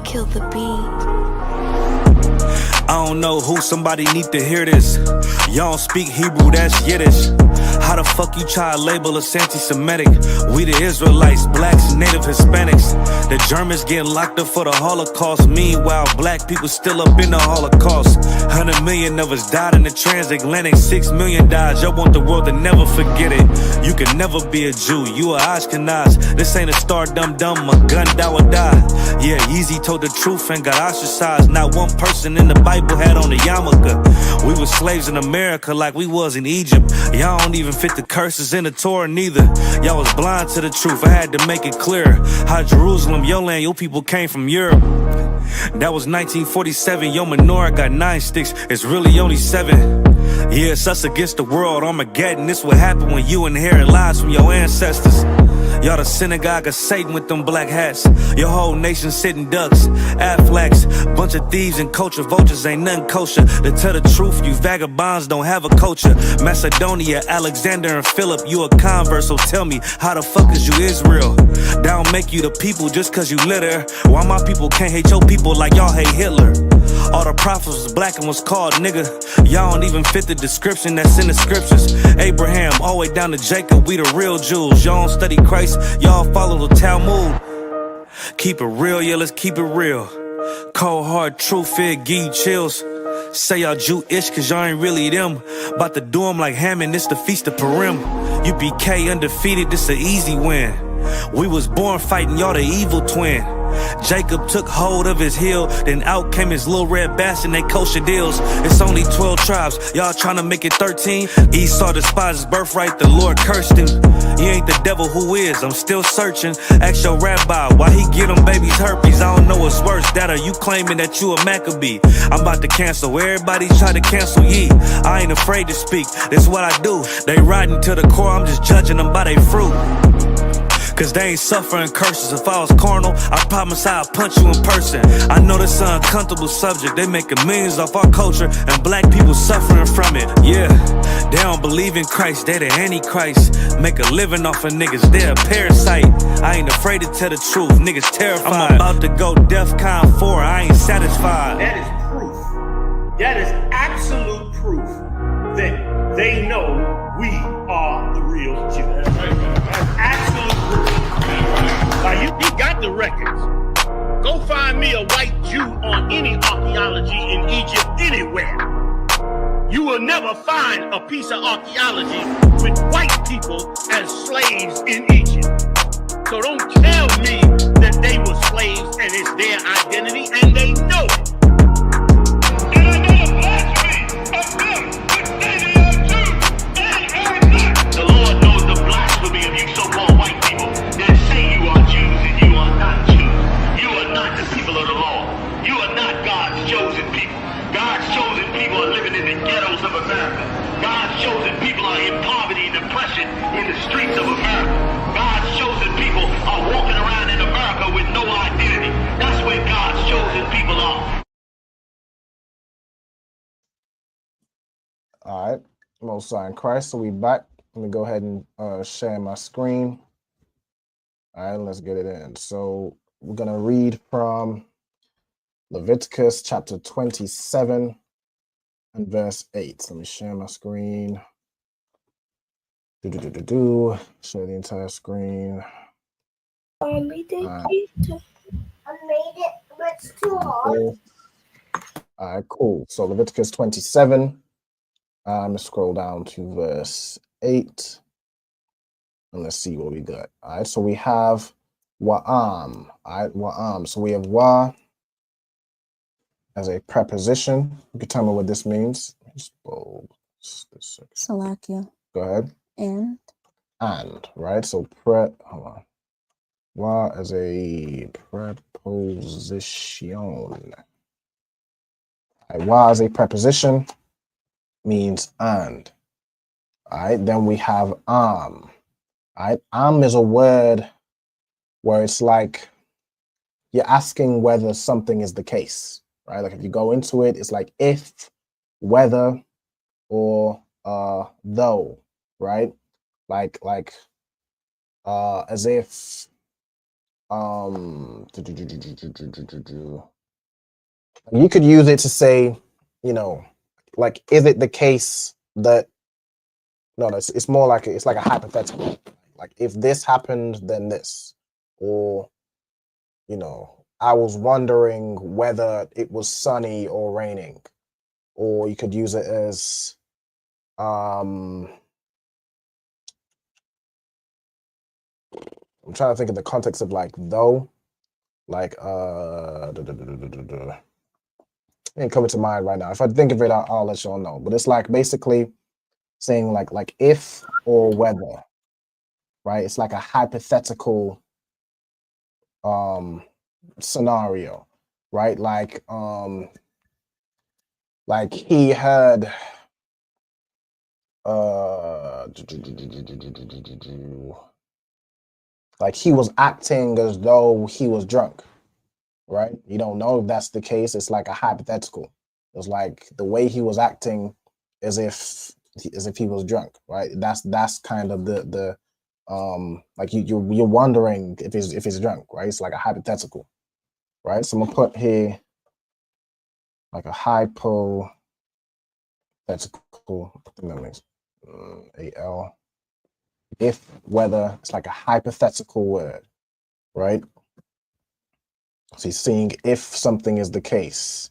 Kill the beat. I don't know who, somebody need to hear this. Y'all don't speak Hebrew, that's Yiddish. How the fuck you try to label us anti-Semitic? We the Israelites, blacks, native Hispanics. The Germans getting locked up for the Holocaust. Meanwhile, black people still up in the Holocaust. 100 million of us died in the transatlantic. 6 million died, y'all want the world to never forget it. You can never be a Jew, you a Ashkenaz. This ain't a star dum-dum, a gun would die. Yeah, Yeezy told the truth and got ostracized. Not one person in the Bible had on a yarmulke. We were slaves in America like we was in Egypt. Y'all don't even fit the curses in the Torah neither. Y'all was blind to the truth, I had to make it clear. How Jerusalem, your land, your people came from Europe. That was 1947, your menorah got 9 sticks, it's really only 7. Yeah, it's us against the world, Armageddon. This what happened when you inherit lies from your ancestors. Y'all the synagogue of Satan with them black hats. Your whole nation sitting ducks, Aflacs. Bunch of thieves and culture vultures, ain't nothing kosher. To tell the truth, you vagabonds don't have a culture. Macedonia, Alexander and Philip, you a convert, so tell me, how the fuck is you Israel? That don't make you the people just cause you litter. Why my people can't hate your people like y'all hate Hitler? All the prophets was black and was called nigga. Y'all don't even fit the description that's in the scriptures. Abraham, all the way down to Jacob, we the real Jews. Y'all don't study Christ, y'all follow the Talmud. Keep it real, yeah, let's keep it real. Cold hard truth, it give you chills. Say y'all Jewish cause y'all ain't really them. About to do them like Hammond, this the Feast of Purim. UPK undefeated, this an easy win. We was born fighting, y'all the evil twin. Jacob took hold of his heel, then out came his little red bass and they kosher deals. It's only 12 tribes, y'all trying to make it 13. Esau despised his birthright, the Lord cursed him. He ain't the devil, who is? I'm still searching. Ask your rabbi why he get them babies herpes. I don't know what's worse, that or you claiming that you a Maccabee. I'm about to cancel, everybody try to cancel ye. I ain't afraid to speak, that's what I do. They riding to the core, I'm just judging them by their fruit. Cause they ain't suffering curses. If I was carnal, I promise I'd punch you in person. I know this an uncomfortable subject. They making millions off our culture and black people suffering from it. Yeah, they don't believe in Christ, they the Antichrist. Make a living off of niggas, they a parasite. I ain't afraid to tell the truth, niggas terrified. I'm about to go DEFCON 4, I ain't satisfied. That is proof. That is absolute proof that they know we are the real Jews. That's absolute proof. Like, he got the records. Go find me a white Jew on any archaeology in Egypt anywhere. You will never find a piece of archaeology with white people as slaves in Egypt. So don't tell me that they were slaves and it's their identity, and they know it. And I know the blasphemy of them, which say they are Jews and are not. The Lord knows the blasphemy of you so-called white people that say you are Jews and you are not Jews. You are not the people of the law. You are not God's chosen people. God's chosen people are living in the ghettos of America. God's chosen people are in poverty and depression in the streets of America. God's chosen people are walking around in America with no identity. That's where God's chosen people are. All right, Most High in Christ. So we back. Let me go ahead and share my screen. All right, let's get it in. So we're gonna read from Leviticus chapter 27 and verse 8. Let me share my screen. Share the entire screen. I made it. But it's too hard. All right, cool. So Leviticus 27. I'm gonna scroll down to verse 8. And let's see what we got. All right, so we have wa'am. All right, wa'am. So we have wa as a preposition. You can tell me what this means. Salakia. Go ahead. And, right? So hold on. Wa as a preposition. All right, wa as a preposition means and. All right, then we have am. All right, is a word where it's like you're asking whether something is the case, right? Like if you go into it, it's like if, whether, or though, right? Like as if you could use it to say, like, is it the case that it's more like it's like a hypothetical. Like if this happened, then this, or I was wondering whether it was sunny or raining, or you could use it as I'm trying to think of the context of like though, like ain't coming to mind right now. If I think of it, I'll let y'all know. But it's like basically saying like if or whether, right? It's like a hypothetical scenario, right? Like he had like he was acting as though he was drunk, right? You don't know if that's the case. It's like a hypothetical. It's like the way he was acting as if he was drunk, right? That's kind of the like you're wondering if he's drunk, right? It's like a hypothetical, right? So I'm gonna put here like a hypothetical. I think that makes AL. If, whether, it's like a hypothetical word, right? So he's seeing if something is the case,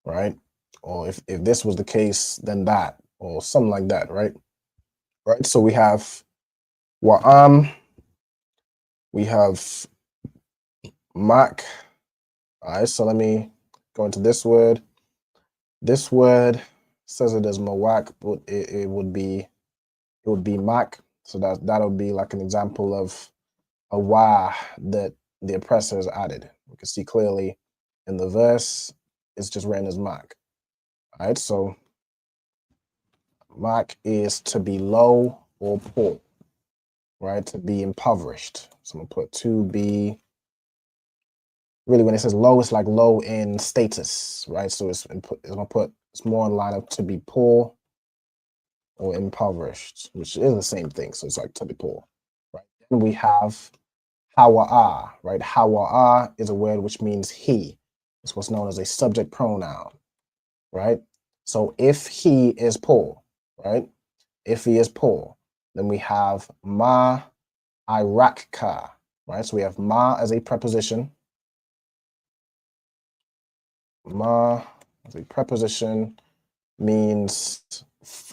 right? Or if this was the case, then that, or something like that, right? Right. So we have wa'am, we have Mak. All right, so let me go into this word. This word says it as mawak, but it would be mak. So that'll be like an example of a wa that the oppressor has added. We can see clearly in the verse, it's just written as mak. All right, so mak is to be low or poor, right? To be impoverished. So I'm gonna put to be. Really, when it says low, it's like low in status, right? So it's more in line of to be poor or impoverished, which is the same thing. So it's like to be poor, right? Then we have hawa'a, right? Hawa'a is a word which means he. It's what's known as a subject pronoun, right? So if he is poor, right? If he is poor, then we have ma irakka, right? So we have ma as a preposition. Ma as a preposition means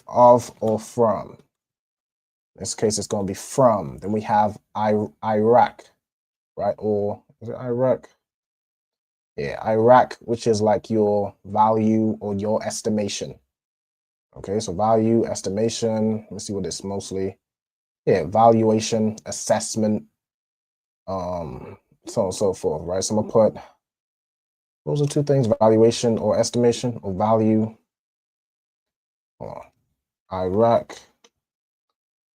of or from. In this case, it's going to be from. Then we have Iraq, right? Or is it Iraq? Yeah, Iraq, which is like your value or your estimation. Okay, so value, estimation. Let me see what it's mostly. Yeah, valuation, assessment, so on and so forth, right? So I'm gonna put those are two things: valuation or estimation or value. Hold on. Iraq,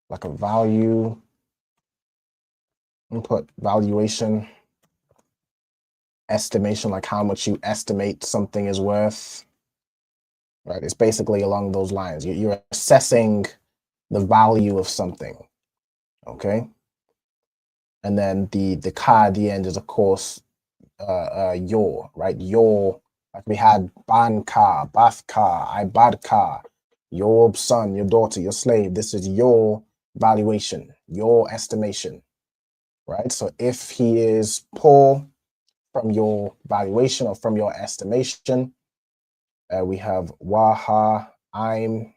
like a value. I'm gonna put valuation, estimation, like how much you estimate something is worth. Right? It's basically along those lines. You're assessing the value of something. Okay. And then the ka at the end is of course your, right? Your, like we had ban ka, bath ka, ibad ka, your son, your daughter, your slave. This is your valuation, your estimation, right? So if he is poor from your valuation or from your estimation, we have waha, I'm,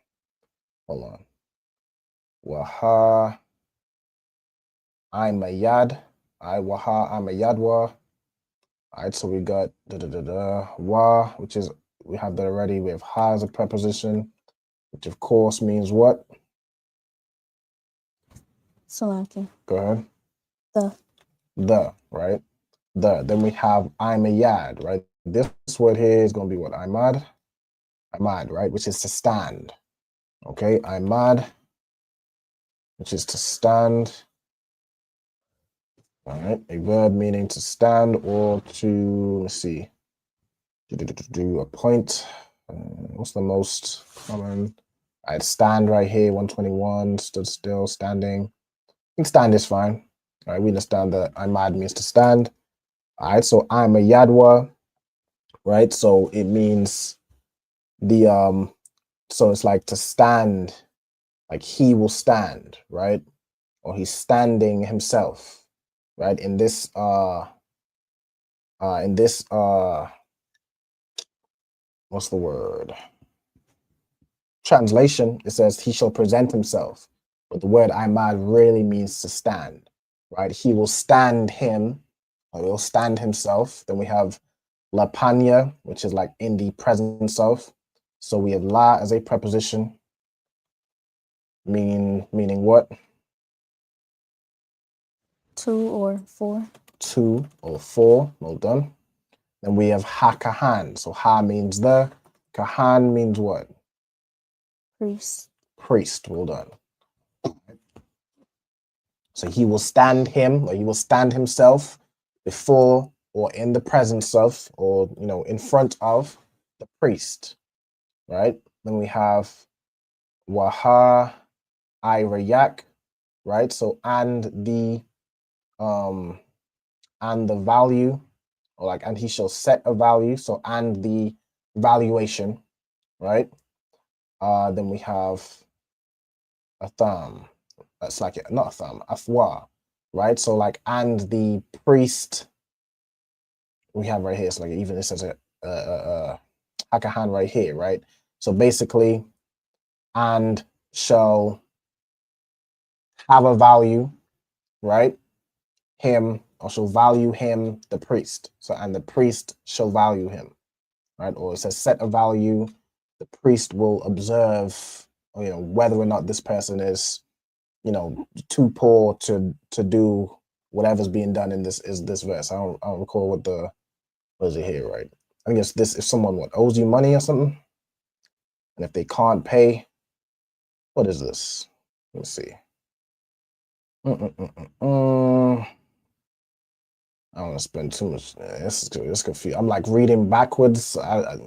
hold on, waha, I'm a yad, I waha, I'm a yadwa. All right, so we got wa, which is, we have that already. We have ha as a preposition, which of course means what? Salaki. Go ahead. The, right? Then we have I'm a yad, right? This word here is going to be what? Imad, right? Which is to stand. Okay, Imad, which is to stand. All right, a verb meaning to stand or to, let's see, do a point. What's the most common? I'd stand right here, 121, stood still, standing. I think stand is fine. All right, we understand that Imad means to stand. All right, so I'm a yadwa, right? So it means the, so it's like to stand, like he will stand, right? Or he's standing himself, right? In this what's the word? Translation, it says he shall present himself. But the word Imad really means to stand, right? He will stand him, or he'll stand himself. Then we have La Panya, which is like in the presence of. So we have la as a preposition, meaning what? two or four. Two or four, well done. Then we have ha kahan. So ha means the, kahan means what? Priest. Priest, well done. So he will stand him, or he will stand himself before or in the presence of, or in front of the priest, right? Then we have waha irayak, right? So and the value, or like and he shall set a value. So and the valuation, right? Then we have a thumb. That's like not a thumb, afwa, right? So like and the priest we have right here. So like even this as a hakahan right here, right? So basically, and shall have a value, right? Him or shall value him, the priest. So, and the priest shall value him, right? Or it says set a value, the priest will observe, you know, whether or not this person is, you know, too poor to do whatever's being done in this verse. I don't recall what is it here, right? I think it's this, if someone owes you money or something, and if they can't pay, what is this? Let's see. I don't want to spend too much. It's confused. I'm like reading backwards.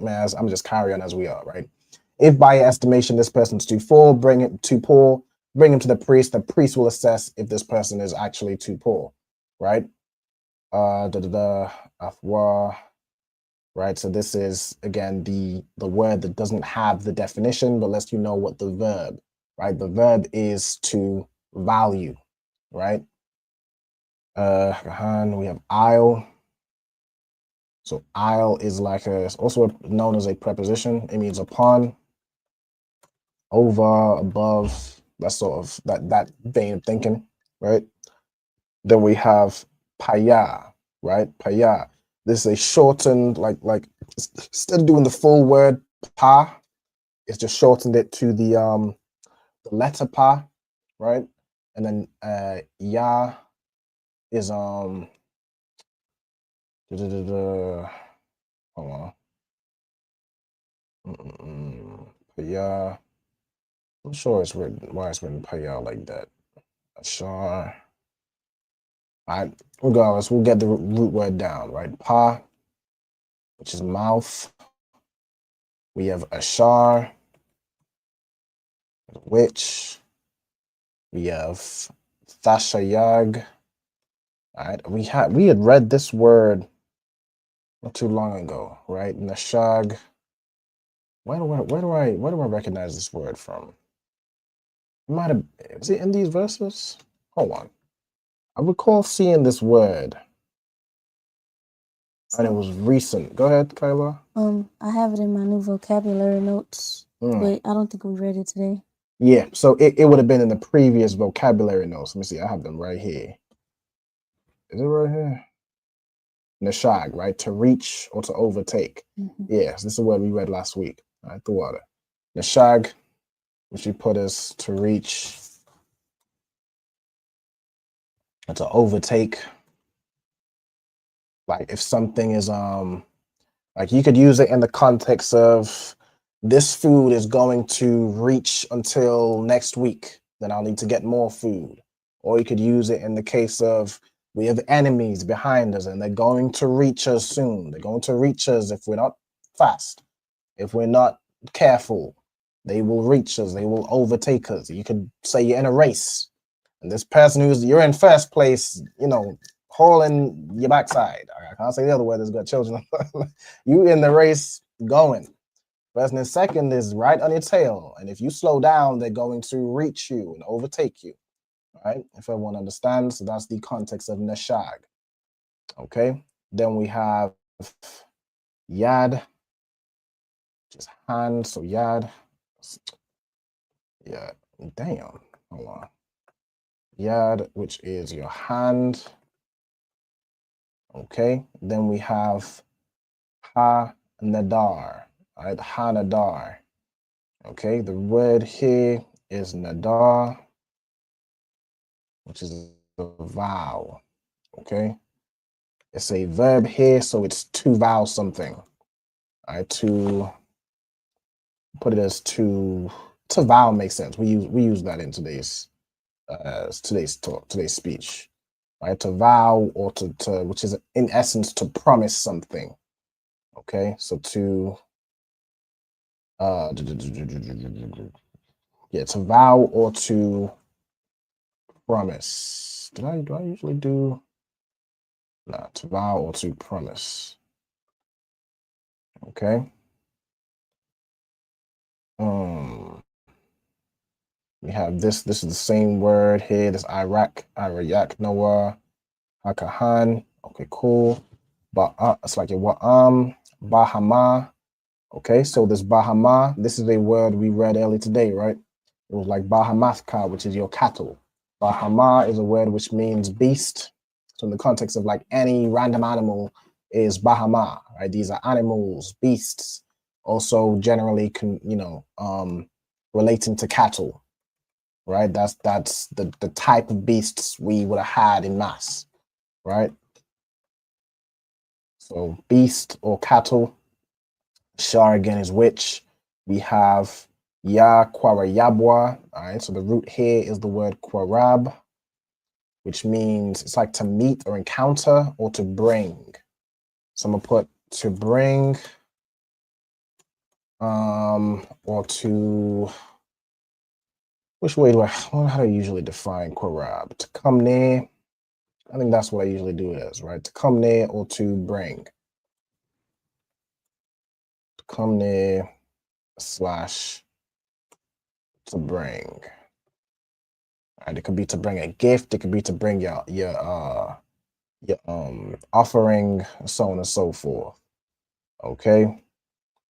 Man, I'm just carrying as we are, right? If by your estimation this person's too poor, bring him to the priest. The priest will assess if this person is actually too poor, right? Right. So this is again the word that doesn't have the definition, but lets you know what the verb, right? The verb is to value, right? We have isle. So isle is like it's also known as a preposition. It means upon, over, above. That's sort of that vein of thinking, right? Then we have paya, right? Paya. This is a shortened, like instead of doing the full word pa, it's just shortened it to the letter pa, right? And then ya is hold on. Paya. I'm sure it's written why it's written paya like that. Ashar. All right, regardless, we'll get the root word down, right? Pa, which is mouth. We have ashar, which. We have thashayag. All right, we had read this word not too long ago, right? Nashag. Where do I recognize this word from? Is it in these verses? Hold on. I recall seeing this word. And it was recent. Go ahead, Kyla. I have it in my new vocabulary notes, but I don't think we read it today. Yeah, so it would have been in the previous vocabulary notes. Let me see. I have them right here. Is it right here? Nashag, right? To reach or to overtake. Yes, this is what we read last week. All right, the water. Nashag, which you put as to reach or to overtake. Like if something is like you could use it in the context of this food is going to reach until next week, then I'll need to get more food. Or you could use it in the case of we have enemies behind us and they're going to reach us soon. They're going to reach us if we're not fast. If we're not careful, they will reach us. They will overtake us. You could say you're in a race and this person you're in first place, you know, hauling your backside. I can't say the other word that's got children. You in the race going. Person in second is right on your tail. And if you slow down, they're going to reach you and overtake you. Right? If everyone understands, so that's the context of nashag. Okay. Then we have yad, which is hand. So yad. Yeah. Damn. Hold on. Yad, which is your hand. Okay. Then we have ha nadar. All right. Ha nadar. Okay. The word here is nadar, which is a vowel. Okay. It's a verb here, so it's to vow something. All right, to put it as to vow makes sense. We use that in today's talk, today's speech. Right, to vow or to which is in essence to promise something. Okay, so to yeah, to vow or to promise. Do I usually do? Nah, to vow or to promise. Okay. We have this. This is the same word here. This Iraq, Noah, Hakahan. Okay, cool. But it's like a Bahama. Okay, so this Bahama, this is a word we read earlier today, right? It was like Bahamathka, which is your cattle. Bahama is a word which means beast. So in the context of like any random animal is bahama, right? These are animals, beasts, also generally relating to cattle, right? That's the type of beasts we would have had in mass, right? So beast or cattle. Shar again is which. We have ya, kwara, yabwa. All right, so the root here is the word kwarab, which means it's like to meet or encounter or to bring. So I'm gonna put to bring, or to, which way how do I usually define kwarab? To come near. I think that's what I usually do it as, right? To come near or to bring. To come near slash to bring. Right? It could be to bring a gift. It could be to bring your offering, so on and so forth. Okay.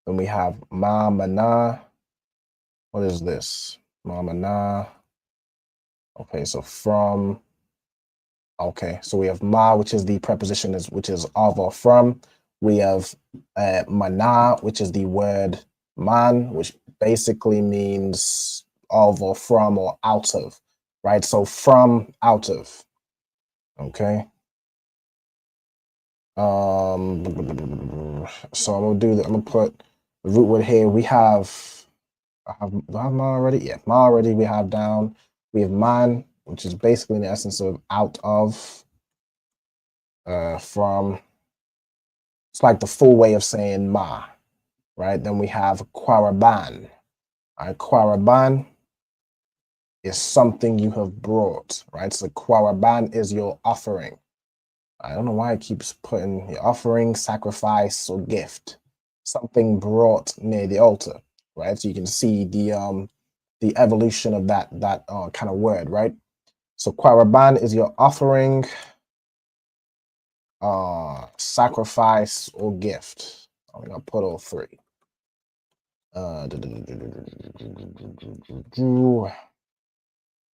Then we have ma mana. What is this? Ma mana. Okay, so from. Okay, so we have ma, which is the preposition which is of or from. We have mana, which is the word man, which basically means of or from or out of, right? So from, out of. Okay. So I'm gonna put the root word here. We have, do I have ma already? Yeah, ma already we have down. We have man, which is basically in the essence of out of, from. It's like the full way of saying ma, right? Then we have kwaraban. All right, kwaraban is something you have brought, right? So kwaraban is your offering. I don't know why it keeps putting the offering, sacrifice, or gift. Something brought near the altar, right? So you can see the evolution of that kind of word, right? So kwaraban is your offering, sacrifice, or gift. I'm gonna put all three.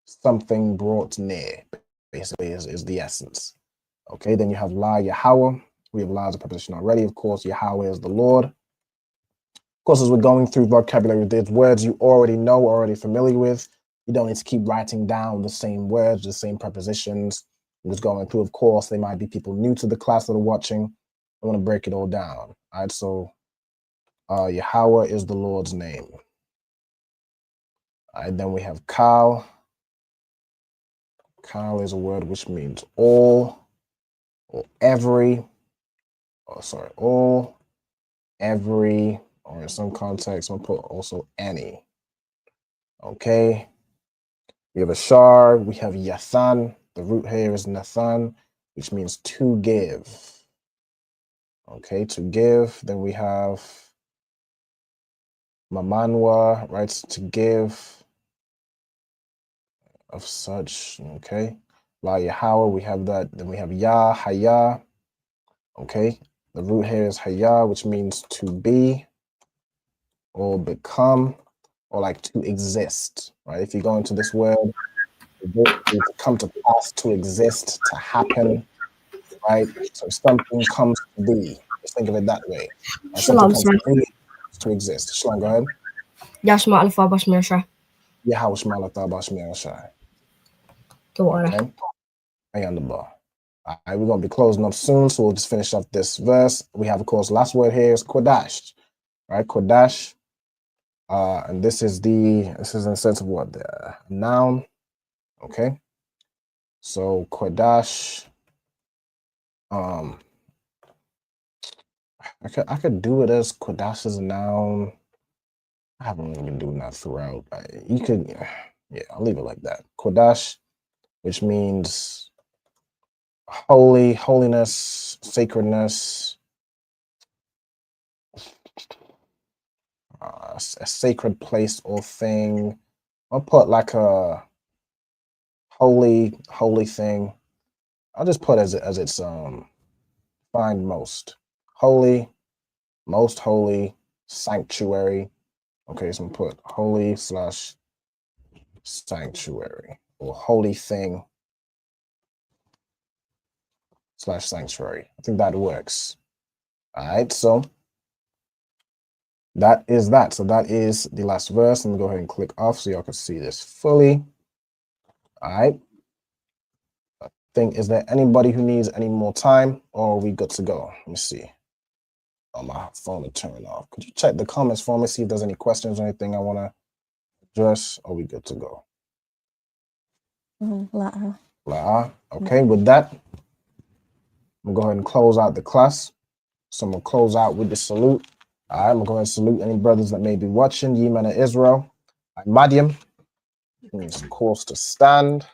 Something brought near, basically, is the essence. Okay, then you have La Yahweh. We have La as a preposition already. Of course, Yahweh is the Lord. Of course, as we're going through vocabulary, there's words you already know, already familiar with. You don't need to keep writing down the same words, the same prepositions. I'm just going through. Of course, there might be people new to the class that are watching. I want to break it all down. All right, so Yahweh is the Lord's name. All right, then we have Kal. Kal is a word which means all or every. All, every, or in some context, I'll put also any. Okay. We have a shar, we have yathan. The root here is nathan, which means to give. Okay, to give. Then we have mamanwa, right? To give of such. Okay. La Yahweh, we have that. Then we have ya, haya. Okay. The root here is haya, which means to be or become, or like to exist, right? If you go into this word, it's come to pass, to exist, to happen, right? So something comes to be. Just think of it that way. Something comes to be, to exist. Shalom, go ahead. Yashma Alpha Bashmirsha. Yeah, how was Malata Bashmi Shai? Okay. Hang on the bar. All right, we're gonna be closing up soon, so we'll just finish up this verse. We have, of course, last word here is Qadash, right? Qadash. And this is in the sense of what? The noun. Okay. So Qadash. I could do it as Qadash as a noun. I haven't really been doing that throughout. You could, yeah, I'll leave it like that. Qadash, which means holy, holiness, sacredness, a sacred place or thing. I'll put like a holy thing. I'll just put as it's find most holy, most holy, sanctuary. Okay, so I'm gonna put holy slash sanctuary or holy thing. /sanctuary. I think that works. All right, so that is that. So that is the last verse. Let me go ahead and click off so y'all can see this fully. All right. I think, is there anybody who needs any more time, or are we good to go? Let me see. Oh, my phone is turned off. Could you check the comments for me, see if there's any questions or anything I want to address? Are we good to go? Okay, with that, I'm going to go ahead and close out the class. So I'm going to close out with the salute. All right, I'm going to go ahead and salute any brothers that may be watching. Ye men of Israel. Imadium. Means course to stand.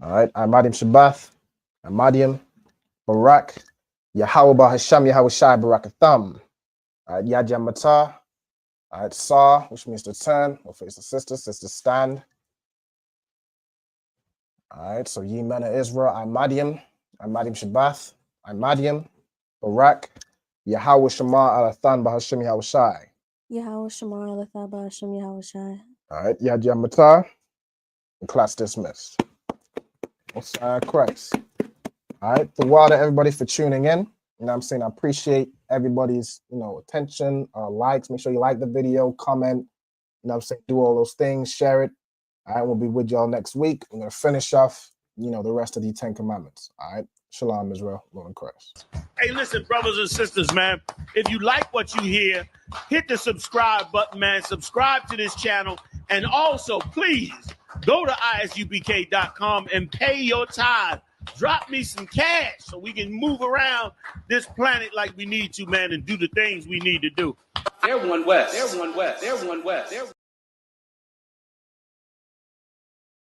All right, Imadium Shabbath. Imadium Barak. Yahweh Bahasham Yahweh Shai Barakatham. All right, Yad Matah. All right, Saw, which means to turn, or face the sister stand. All right, so ye men of Israel, Imadium Shabbath, Imadium, Barak, Yahweh Shema Alathan Bahashim Yahweh Shai. Yahweh Shema Alathan Bahashim Yahweh Shai. All right, Yad Matah, and class dismissed. Christ. All right, the water, everybody, for tuning in. You know what I'm saying? I appreciate everybody's, attention, likes. Make sure you like the video, comment, you know what I'm saying? Do all those things, share it. All right, we'll be with y'all next week. We're going to finish off, the rest of the 10 Commandments. All right, Shalom, Israel, Lord in Christ. Hey, listen, brothers and sisters, man. If you like what you hear, hit the subscribe button, man. Subscribe to this channel. And also, please, go to ISUPK.com and pay your tithe. Drop me some cash so we can move around this planet like we need to, man, and do the things we need to do. They're one West. They're one West. They're one West. They're